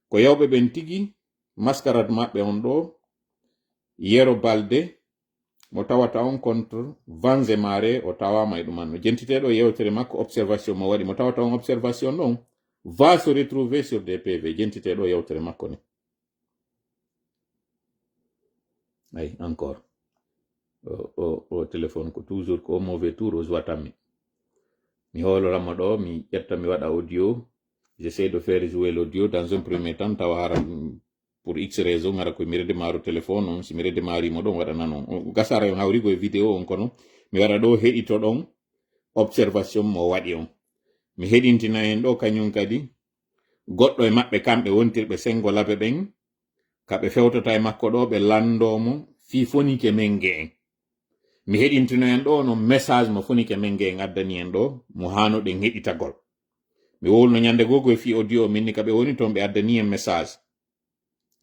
ko yawbe ben tigi mascarade mabbe on do Yero Balde mo tawata on contre vents et marées o tawama e ɗumanno jentiteɗo yewtere makko observation mo waɗi mo tawata on observation ɗon va se retrouver sur des PV jentiteɗo yewtere makko ni ay encore o téléphone ko toujours ko mauvais tour o joitammi mi holorama ɗo mi ƴetta mi waɗa audio j'essaie de faire jouer l'audio dans un premier temps tawa hara pour x raison ngara ko mi redemaro téléphone on si mi redemari mo don wadana non gasara on hawri go vidéo on kono mi wara do hedito don observation mo wadi on mi hedintina en do kanyum kadi goddo e mabbe kambe wontirbe sengo labe ben kabe fewtota e makko do be landomo fi fonike menge en mi hedintina en do no message mo fonike menge en addani en do mo hano den heditagol mi wolno nyande gogo e fi audio minni kabe woni ton be addani en message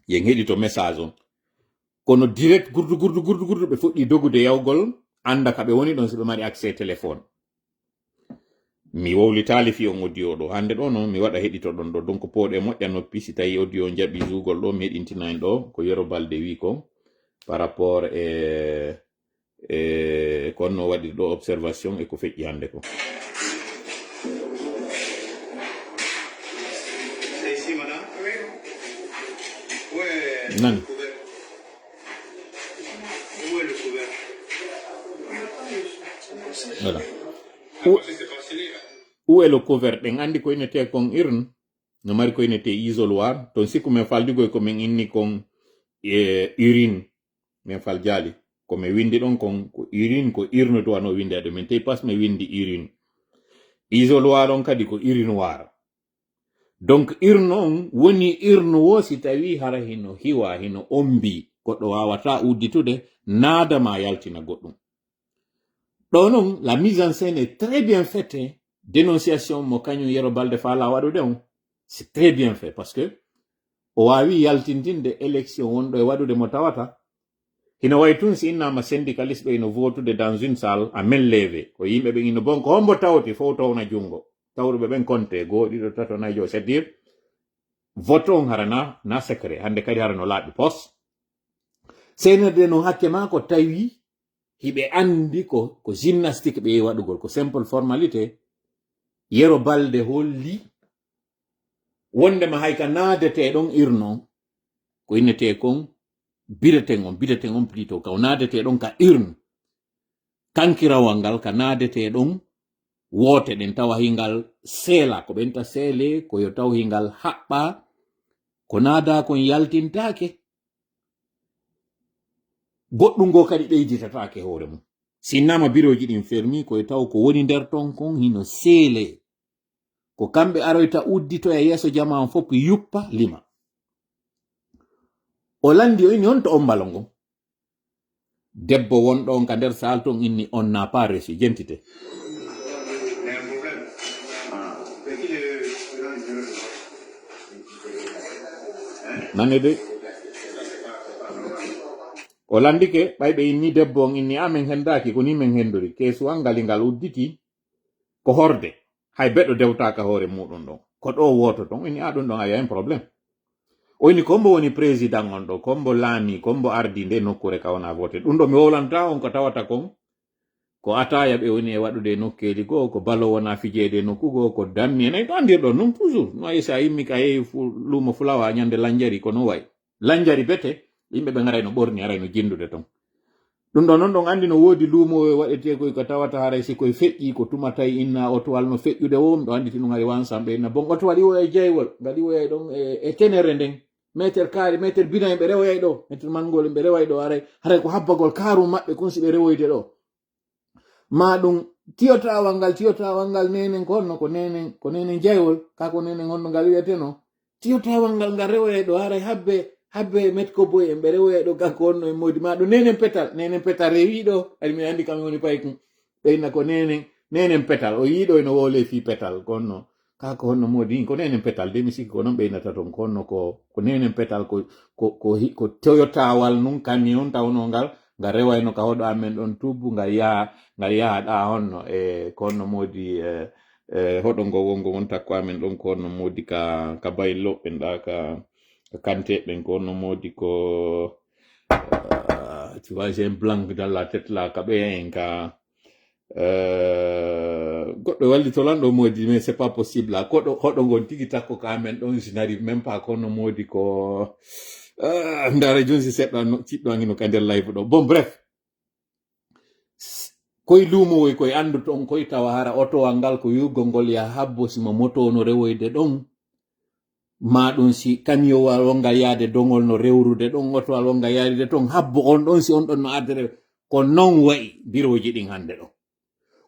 yen hedito message on kono direct gurdu be foddi dogude yawgol anda ka be woni don se be mari accès téléphone mi wowlitali fi on audio do hande do non mi wada hedito don do donc poode mojja noppi si tawi audio jabi zugol do mi hedintina en do ko Yero Balde wi ko par rapport kono wadi do observation e ko feƴƴi hande ko nani voilà où est le couvert ben andi ko inete kon irn no mari ko inete isoloir ton siku men faldigo ko men inni kon urine men fal jali ko me windi don kon ko urine ko irno to no windi ade men te pas me windi urine isoloir on kadi ko urinoir donc irno woni irno wo si tawi hara hino hiwa hino ombi goddo wawata udditude nada ma yaltina goddum do non la mise en scène est très bien faite dénonciation mo kanyu Yero Balde fala wadude on c'est très bien fait parce que o wawi yaltintinde élection wondo e wadude mo tawata hino way tun si innama syndicaliste ɓe ino votude dans une salle à main levée ko yimɓe ɓe ino bon ko hombo tawti fof tawna jungo tawruɓe ɓen compte goo ɗiɗo tato nayi c'est à dire vote on harana na secret hande kadi harano laaɓi pos senerde no hakke ma ko tawi hiɓe andi ko gymnastique ɓe waɗugol ko simple formalité yero balde holli wondema hayka naadete ɗon irno ko innete kon bideten on plutôt ka naadete ɗon ka irne kankirawal ngal ka naadete ɗon wote ɗen tawa hingal seela ko ɓenta seele ko yo taw hingal haɓɓa ko naada kon yaltintake goɗɗum ngo kadi ɓeyditatake hoore mum sinnama biroji ɗin fermi koye taw ko woni nder ton kon hino seele ko kamɓe aroyta udditoya yeeso jama on fof yuppa lima o landi o inni on to on mbalo ngon debbo wonɗo on ka nder sal ton inni on n'a pas reçu jentite nane de o landike ɓayɓe inni debbo on inni amen hendaki ko ni men hendori keesuwal ngal udditi ko horde hay beɗo dewtaka hoore muɗum ɗon ko ɗo woto ton inni ɗum ɗon a yahen probléme o inni kombo woni président on ɗo kombo laami kombo ardi nde nokkure ka wona vote ɗum ɗo mi wolanta on ko tawata kon ko ataya ɓe woni e waɗude nokkeli goo ko balo wona fijede nokkugo ko dammi enayi to andirɗon non toujours no wayi sa yimmi ka yehi luumo fulawa ñande lanjari ko no wayi lanjari bete yimɓe ɓe garayno ɓorni arayno jindude ton ɗum ɗo non ɗon andi no woodi luumo waɗete koy ko tawata haray si koye feƴƴi ko tumata inna otowal no feƴƴude wom ɗo anditi ɗum ari wansam ɓe inna bon otowal iwoya jeywol ngal iwoyay ɗon e tenere nden métre kaari métre binayi ɓe rewoyay ɗo métre mangol ɓe reway ɗo haray ko habbagol kaarum maɓɓe kon si ɓe rewoyde ɗo ma ɗum tiyotawal ngal nenen ko honno ko nenen jaywol ka ko nenen honno ngal wiyeteno tiyotawal ngal rewoyay ɗo haray habbe met ko boy en ɓe rewoyay ɗo kanko honno e modi ma ɗum nenen petal rewiɗo ari mi andi kam woni pay kum ɓeyna ko nenen petal o yiɗo eno wole fi petal ko honno kako honno modi ko nenen petal de mi sikki ko noon ɓeynata ton ko honno ko nenen petal ko toyotawal nun camion tawno ngal rewayno ka hoɗo amen ɗon tubbu ngal yaha ɗa honno e ko honno modi hoɗo ngo wongo won takko amen ɗon ko honno modi ka baylo ɓen ɗa ka kante ɓen ko honno modi ko tu vois j'ai un blanc dans la tête là ka ɓeyen ka goɗɗo wallitolan ɗo modi mais c'est pas possible là hoɗo ngon tigi takko ka amen ɗon je n'arrive même pas ko honno modi ko ndara jonsi seɗɗo ciɗɗo angino ka nder live ɗo bon bref koye luumowoy koye andu ton koye tawa hara otowal ngal ko yurgol ngol ya habbo simo moto no rewoyde ɗon ma ɗum si camiowal wongal yaade dongol no rewrude ɗon otowal wongal yaade ton habbo on ɗon si on ɗon no ardere ko non wayi biroji ɗin hande ɗo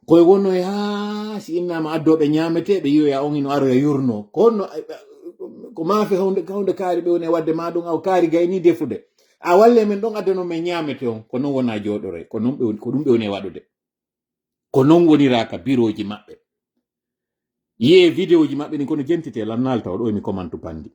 koye wonno ha si innama addoɓe ñameteɓe yiyoya on ino aroya yurno ko honno ko maafe hawde kaari ɓe woni wadde ma ɗum aw kaari gayni defude a walle men ɗon addano men ñamete on ko non wona joɗore ko ɗum ɓe woni waɗude ko non woniraka biroji maɓɓe yiye vidéo ji maɓɓe ni kono jentite lan nalta o ɗo mi commentu pandi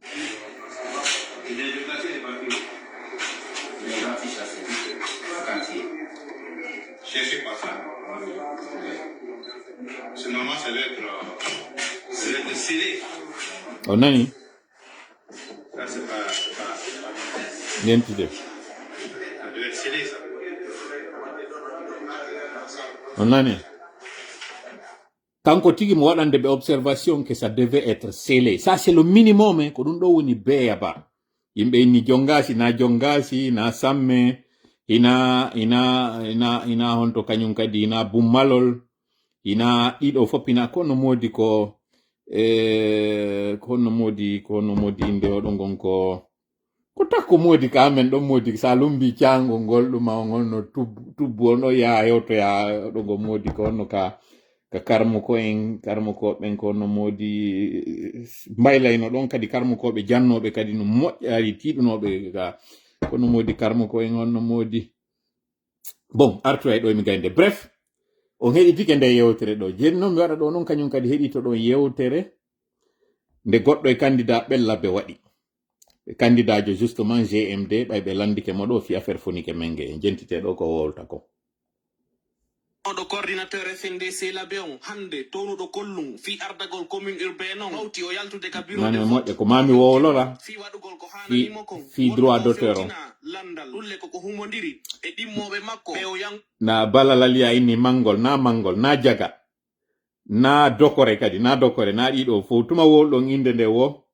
o nani jentite o nani kanko tigi mo waɗande ɓe observation que ça devait être scellé ça c'est le minimum ko ɗum ɗo woni beeyaba yimɓe inni jongasi na samme ina honto kañum kadi ina bummalol ina ɗiɗo fof ina kono modi ko honno modi inde oɗo gon ko takko modi ka amen ɗon modi sa lumbi cangol ngol ɗuma on no tubbu on ɗo yaha hewtoya ɗo ngo modi ko honno ka karmukoɓen ko no modi mbaylayno ɗon kadi karmukoɓe jannoɓe kadi no moƴƴari tiɗunoɓe ka kono modi karmukoen on no modi bon artu ay ɗo mi gaynde bref on heɗitike nde yewtere ɗo jeni noon mi waɗa ɗo noon kañum kadi heɗito ɗon yewtere nde goɗɗo e candidat ɓellaɓe waɗi candidat justement GMD ɓayɓe landike mo ɗo fi affaire fonike menge jentiteɗo ko wolta ko oɗo coordinateur FNDC labeon hande townuɗo kollum fi ardagol commune urbain on hawti o yaltude ka bureau de moƴƴe ko mami wowlola fi waɗugol ko hananimo kon fi droit d'auteur on landal ɗulle koko humodiri e ɗimmoɓe makko ɓe o yang na balalaliya inni mangol na jaga na dokore kadi na dokore na ɗiɗo fo tuma wolɗon inde nde wo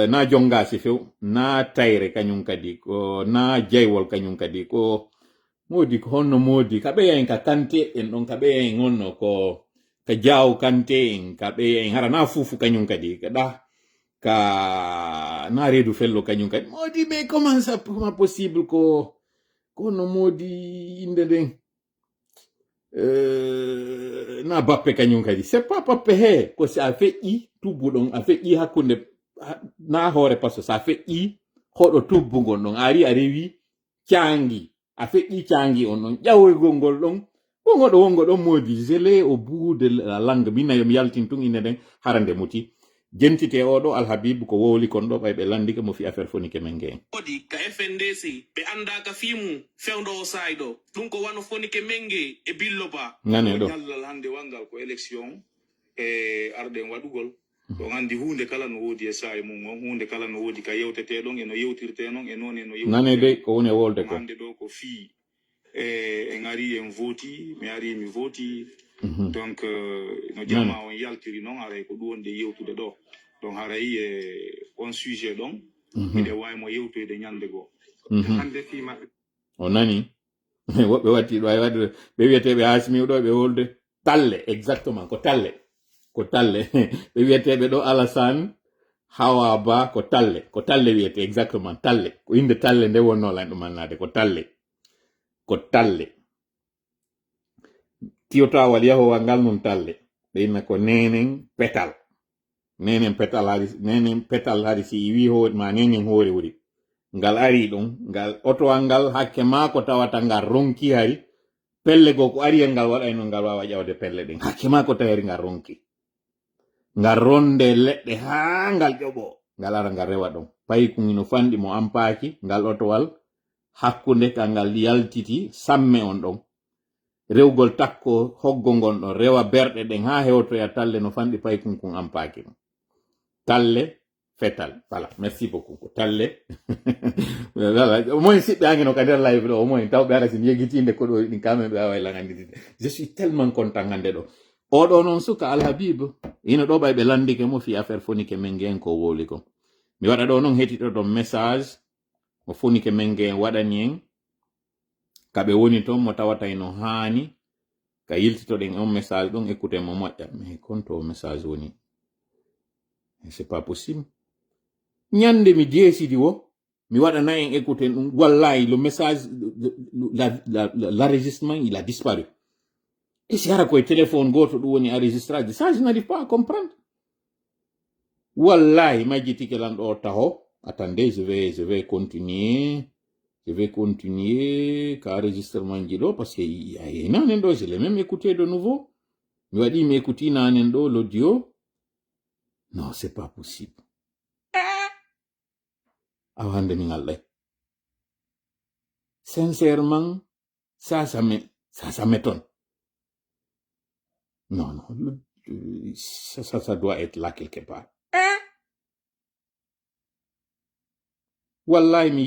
na jongasi few na tayre kañum kadi ko na jaywol kañum kadi ko modi ko honno modi ka ɓeyayen ka kante en ɗon ka ɓeyayen honno ko ka jaw kante en ka ɓeyayen hara na fufu kañum kadi kaɗa ka na reedu fello kañum kadi modi mais comment ça possible ko honno modi inde nden na bappe kañum kadi c'est pas bappe he ko si a feƴƴi tubbuɗon a feƴƴi hakkunde na hoore passo sa feƴƴi hoɗo tubbugol ɗon ari a rewi cangi a feƴƴi cangi on ɗon ƴawoygol ngol ɗon wongoɗo wongo ɗon modi gélé au bout de la langue minna yomi yaltin tun inde nden harande muti jentite oɗo alhabib ko wowli kon ɗo ɓayɓe landike mo fi affaire fonike men ngeen odi ka FNDC ɓe andaka fimu fewdo o sayɗo ɗum ko wano fonike menge e billo ba nane ɗo ñallal hande wangal ko élection e arɗen waɗugol ɗon andi hunde kala no woodi e sa'i mum on hunde kala no woodi ka yewteteɗon eno yewtirte noon e noon eno nane de ko woni e wolde ko hande ɗo ko fii en ari en voti mi ari mi voti donc no jama on yaltiri noon haray ko ɗum wonde yewtude ɗo donc haray on sujet ɗon miɗe wawimo yewtoyde ñande goo hande fii maɓɓe o nani woɓɓe watti ɗo ay wadde ɓe wiyeteɓe hasimiw ɗo ɓe wolde talle exactement ko talle ɓe wiyeteɓe ɗo Alassane Hawa Ba ko talle wiyete exactement talle ko inde talle nde wonno lan ɗum annade ko talle tiyotawal yahowal ngal num talle ɓe inna ko nenen petal haari si wi ma nenen hoore wuri ngal ari ɗum ngal otowal ngal hakke maako tawata ngal ronki hari pelle go ko ari ngal waɗayno ngal wawa ƴawde pelle ɗen hakke maako tawari ngal ronki ngal ronde leɗɗe ha ngal ƴoɓo ngal ara ngal rewa ɗon paykum ino fanɗi mo ampaki ngal otowal hakkunde ka ngal yaltiti samme on ɗon rewgol takko hoggol ngon ɗon rewa berɗe ɗen ha hewtoya talle no fanɗi paykum kun ampaki ɗum talle fetal voilà merci beaucoup ko talle voilà au moins siɓɓe angeno ka nder live ɗo au moins taw ɓe ara sin yegitinde ko ɗo ɗin kamen ɓe awa langanditide je suis tellement content hande ɗo oɗo noon suka alhabib ino ɗo ɓayɓe landike mo fi affaire fonike men ngeen ko wowli ko mi waɗa ɗo noon hettiɗo ɗon message mo fonike men ngeen waɗani en kaɓe woni toon mo tawata ino haani ka yiltitoɗen on message ɗon écoute mo moƴƴa mais konto message woni c'est pas possible ñande mi deesidi wo mi waɗana en écoute ɗum wallahi le message l'enregistrement il a disparu et si ara koye téléphone goto ɗum woni enregistrage ça je n'arrive pas à comprendre wallahi majjitike lan ɗo taho attendez je vais continuer ka enregistrement ji ɗo parce que nanen ɗo je l'ai même écouté de nouveau mi waɗi mi écouti nanen ɗo l'audio non c'est pas possible awande min Allah sincèrement ça m'étonne non ça doit être là quelque part wallahi mi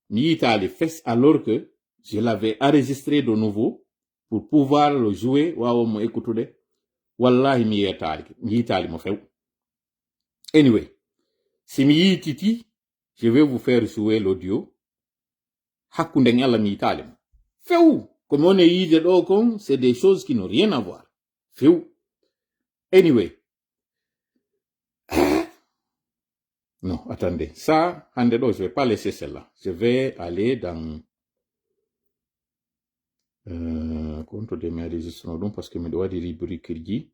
yitali fes alors que je l'avais enregistré de nouveau pour pouvoir le jouer wawo mo écoutude wallahi mi yitali mo few anyway si mi yititi je vais vous faire jouer l'audio hakkunde en Allah mi yitali mo few ko mi woni yiide ɗo kon c'est des choses qui n'ont rien à voir few anyway non attendez ça hande ɗo je vais pas laisser celle-là je vais aller dans compte de mes enregistrements donc parce que me doit dire rubrique ji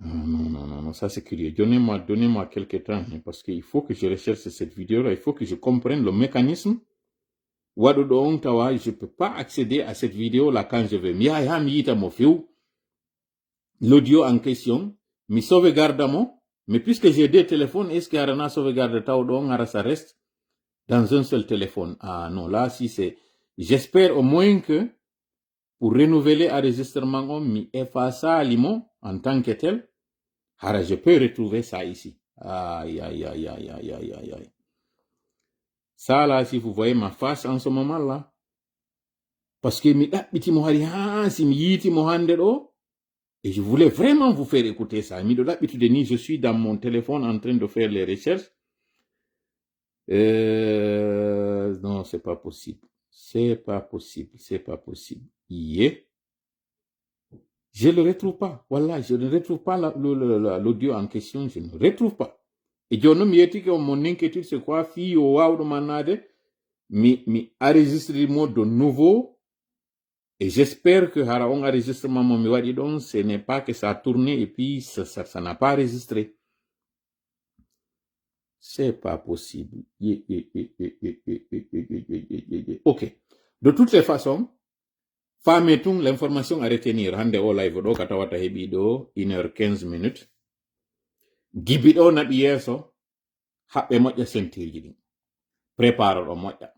non ça c'est curieux donnez-moi quelques temps parce que il faut que je recherche cette vidéo là il faut que je comprenne le mécanisme waɗuɗo on tawa je peux pas accéder à cette vidéo là quand je vais mi yaha mi yita mo few l'audio en question mi sauvegarde mo Mais puisque j'ai 2 téléphones, est-ce qu'il y a un sauvegarde ça reste dans un seul téléphone? Ah non, là, si c'est... J'espère au moins que pour renouveler enregistrement, mi efface ça en tant que tel. Alors, je peux retrouver ça ici. Aïe, aïe, aïe, aïe, aïe, aïe, aïe, aïe. Ça, là, si vous voyez ma face en ce moment-là, parce que et je voulais vraiment vous faire écouter ça. Je suis dans mon téléphone en train de faire les recherches. Non, c'est pas possible. C'est pas possible. C'est pas possible. Yeah. Je le retrouve pas. Voilà, je ne retrouve pas l'audio en question. Je ne retrouve pas. Et je me dis que mon inquiétude, c'est quoi? Fille, wow, manade, mi enregistre de nouveau. Et j'espère que un enregistrement, ce n'est pas que ça a tourné et puis ça n'a pas enregistré. C'est pas possible. Ok. De toutes les façons, mettons l'information à retenir. Hande o live do katawata hebido 1h15. Gibido na biyeso. Haɓe moƴƴa sentirji ɗin. Prépare ɗo moƴƴa.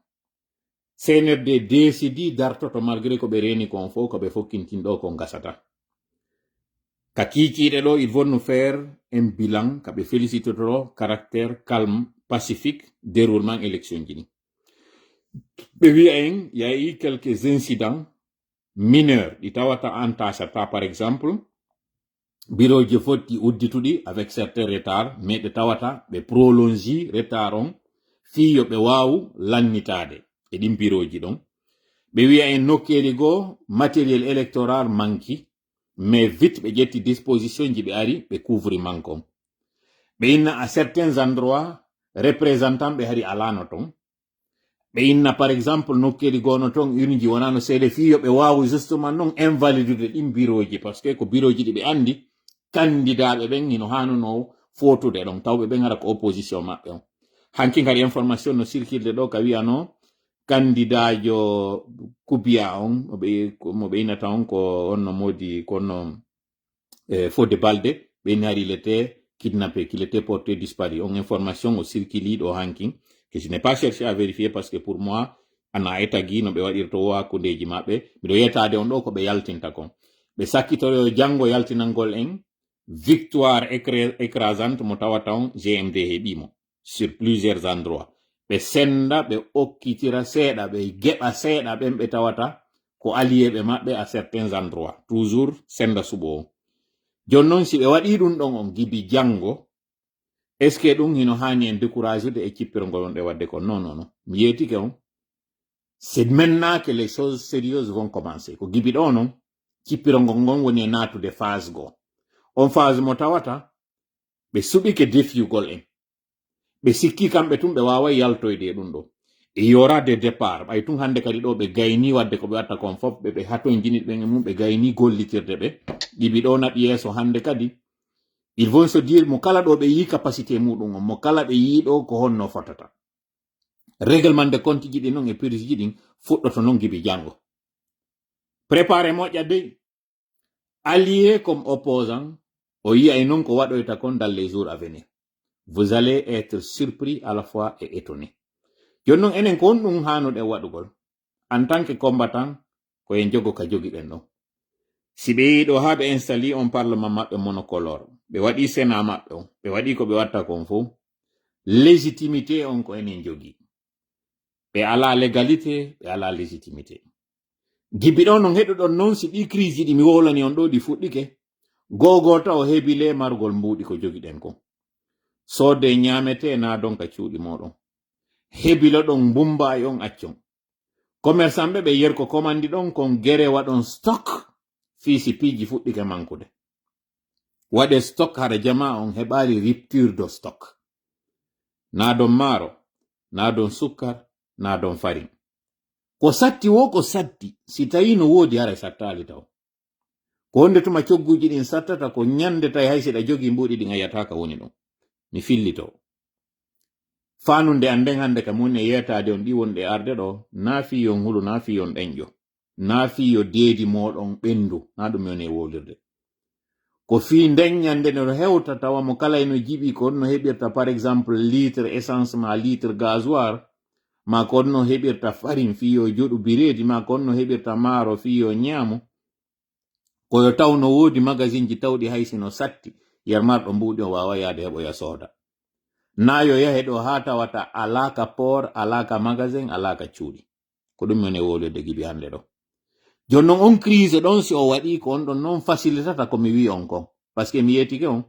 CNRD décidi dartoto malgré ko ɓe reni kon fo ko ɓe fokkintinɗo ko gasata. Ka kikiɗe ɗo, ils vont nous faire un bilan ka ɓe félicitotoro caractère calme, pacifique, déroulement élection ji ɗin. Ɓe wi en, y a eu quelques incidents mineurs ɗi tawata entachata par exemple bureau je fotti uddituɗi avec certains retards mais ɗe tawata ɓe prolongi retard on fiyo ɓe wawu lannitade e ɗin bureau ji ɗon ɓe wiya en nokkeli goo matériel électoral manki mais vite ɓe ƴetti disposition ji ɓe ari ɓe couvri mankon ɓe inna à certains endroits représentant ɓe hari alano ton ɓe inna par exemple nokkeli gono ton urji wonano seede fiyo ɓe wawu justement non invalidude ɗin bureau ji parce que ko bureau ji ɗi ɓe andi candidat ɓe ɓen ino hanuno fotude ɗon tawɓe ɓen ara ko opposition maɓɓe on hanki kadi information no circulde ɗo ka wiyano candidat jo Kubia on mo ɓe innata on ko onno modi kono Fodé Balde ɓe nari il était kidnappé qu'il était porté disparu on information o circuli ɗo hanki que je n'ai pas cherché à vérifier parce que pour moi ana etagi no ɓe waɗirto wo hakkundeji maɓɓe miɗo yetade on ɗo ko ɓe yaltinta kon ɓe sakkitoyo janngo yaltinangol en victoire écrasante mo tawata on GMD heɓimo sur plusieurs endroits ɓe senda ɓe okkitira seeɗa ɓe geɓa seeɗa ɓen ɓe tawata ko alliéɓe maɓɓe à certains endroits toujours senda suɓo on jonnon si ɓe waɗi ɗum ɗon on gibi janngo est ce que ɗum hino hani en découragé de e cippirgol on ɗe wadde ko non non non mi yetike on c'est maintenant que les choses sérieuses vont commencer ko gibi ɗo non cippirgol ngon woni e natude phase go on phase mo tawata ɓe suɓike defiyugol en ɓe sikki kamɓe tun ɓe wawa yaltoyde e ɗum ɗo e yora de départ ɓay tun hande kadi ɗo ɓe gayni wadde ko ɓe watta kon fof ɓe haton jiniɗ ɓen e mum ɓe gayni gollitirde ɓe ɗiɓi ɗo naɓi yeeso hande kadi ils vont se dire mo kala ɗo ɓe yi capacité muɗum on mo kala ɓe yi ɗo ko honno fotata règlement de compte ji ɗi noon e purge ji ɗin fuɗɗoto noon gibi janngo préparé moƴƴa dey allié comme opposant o yiya e noon ko waɗoyta kon dans les jours à venir vous allez être surpris à la fois et étonné jonnon enen ko on ɗum hanuɗen waɗugol en tant que combattant ko en jogo ka jogiɗen ɗon si ɓe yiɗo ha ɓe installe on parlement maɓɓe monocolore ɓe waɗi sénat maɓɓe on ɓe waɗi ko ɓe watta kon fo légitimité on ko enen jogi ɓe ala légalité ɓe ala légitimité gibi ɗon non heɗuɗon noon si ɗi crise ji ɗi mi wolani on ɗo ɗi fuɗɗike gogota o heebi le margol mbuɗi ko jogiɗen kon sodde ñamete na donka cuuɗi moɗon hebilo ɗon mbumba e on accon commerçant ɓe yerko commandi ɗon kon gere waɗon stock fiisi piiji fuɗɗike mankude waɗe stock hara jama on heɓali rupture de stock na don maaro na don sukkar na don farine ko satti wo ko satti si tawi no woodi hara sattali taw ko wonde tuma cogguji ɗin sattata ko ñande tawi hay seɗa jogi mbuɗi ɗin a yiyataka woni ɗon mi fillito fanunde anden hande kam woni e yetade on ɗi wonɗe arde ɗo na fiyon hulu na fiyon ɗenƴo na fiyo deedi moɗon ɓendu na ɗum yoni e wolirde ko fi ndeññande no hewta tawa mo kala eno jibi ko no heɓirta par exemple litre essence ma litre gasoir ma ko no heɓirta farine fiyo joɗu biredi ma ko no heɓirta maaro fiyo ñaamo koyo taw no wodi magazine ji tawɗi haysino satti yermarɗo mbuɗi o wawa yaade heɓoya sooda nayo yahe ɗo ha tawata alaka port alaka magazine alaka cuuɗi ko ɗum mene wolwede gibi hande ɗo jonnon on crise ɗon si o waɗi ko on ɗon non facilitata komi wi on kon par ce que mi yetike on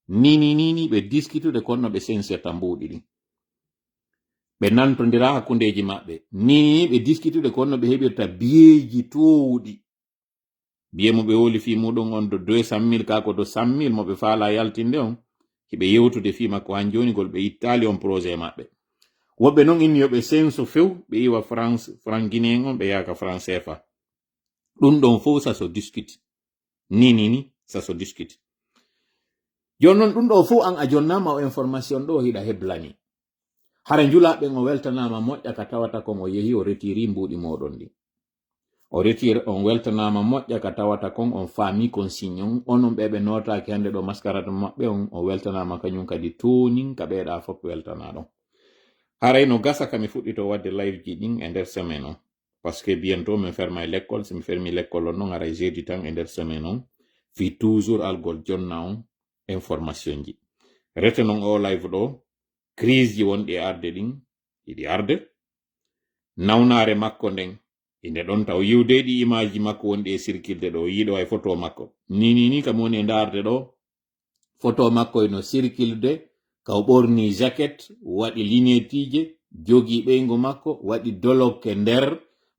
nini ɓe diskitude konno ɓe sensirta mbuɗi ɗin ɓe nantodira hakkundeji maɓɓe ni ɓe diskitude konno ɓe heɓirta biyeji towɗi biye mo ɓe woli fi muɗum on do 200 000 kako do 100 000 mo ɓe faala yaltinde on hiɓe yewtude fi makko han jonigol ɓe ittali on projet maɓɓe woɓɓe noon inni yoɓe senso few ɓe iwa france franc guinéen on ɓe yaka france CFA ɗum ɗon fof ça se discute ni ça se discute jonnon ɗum ɗo fof an a jonnama o information ɗo hiɗa heblani hara julaɓen o weltanama moƴƴa ka tawata kon o yehi o retiri mbuɗi moɗon ɗi o retire on weltanama moƴƴa ka tawata kon on faami consigne on onon ɓeɓe notaki hande ɗo mascarade maɓɓe on o weltanama kañum kadi tonin ka ɓeeɗa fof weltana ɗon haray no gasa kami fuɗɗito wadde live ji ɗin e nder semaine on par ce que bientôt min fermay l'école somi fermi l'école on noon haray jeudi tan e nder semaine on fi toujours algol jonna on information ji rete noon o live ɗo crise ji wonɗi e arde ɗin iɗi arde nawnare makko nden inde ɗon taw yiwdeɗi image ji makko wonɗi e circulde ɗo yiɗo ay photo makko ni kam woni e darde ɗo photo makko eno circulde ka o ɓorni jacket waɗi lignetije jogi ɓeygu makko waɗi dolokke nder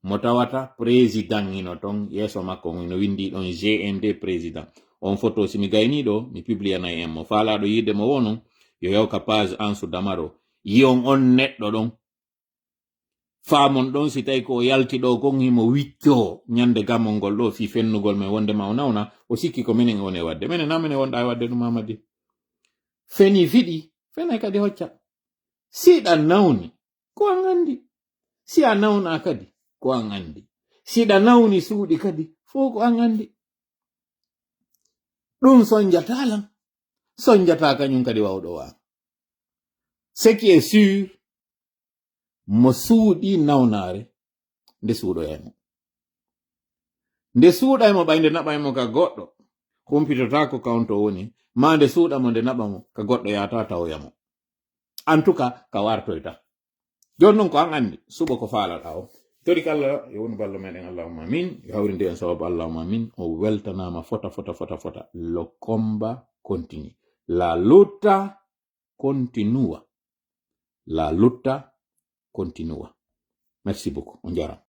mo tawata président ino ton yeeso makko ino windi ɗon GND président on photo simi gayni ɗo mi publianay en mo faalaɗo yidde mo wonon yo yawka page Ansou Damaro yiyon on neɗɗo ɗon faamon ɗon si tawi ko o yalti ɗo kon himo wicco ñande gamol ngol ɗo fi fennugol men wondema o nawna o sikki ko minen woni e wadde minen na minen wonɗa e wadde ɗum Mamadi feni fiɗi fenay kadi hocca si ɗa nawni ko an andi si a nawna kadi ko an andi si ɗa nawni suuɗi kadi fo ko an andi ɗum sonjatalan sonjata kañum kadi wawɗo wa ce qui est sûr mo suuɗi nawnare nde suuɗoyaymo nde suuɗaymo ɓay nde naɓaymo ka goɗɗo humpitotako kawnto woni ma nde suuɗamo nde naɓamo ka goɗɗo yata tawoyamo en tout cas ka wartoyta joni noon ko an andi suɓo ko faalaɗa o tori kala yo woni ballo meɗen allahumma amin yo hawrinde en sababu allahumma amin o weltanama fota le combat continue la lotta continua merci beaucoup on jarama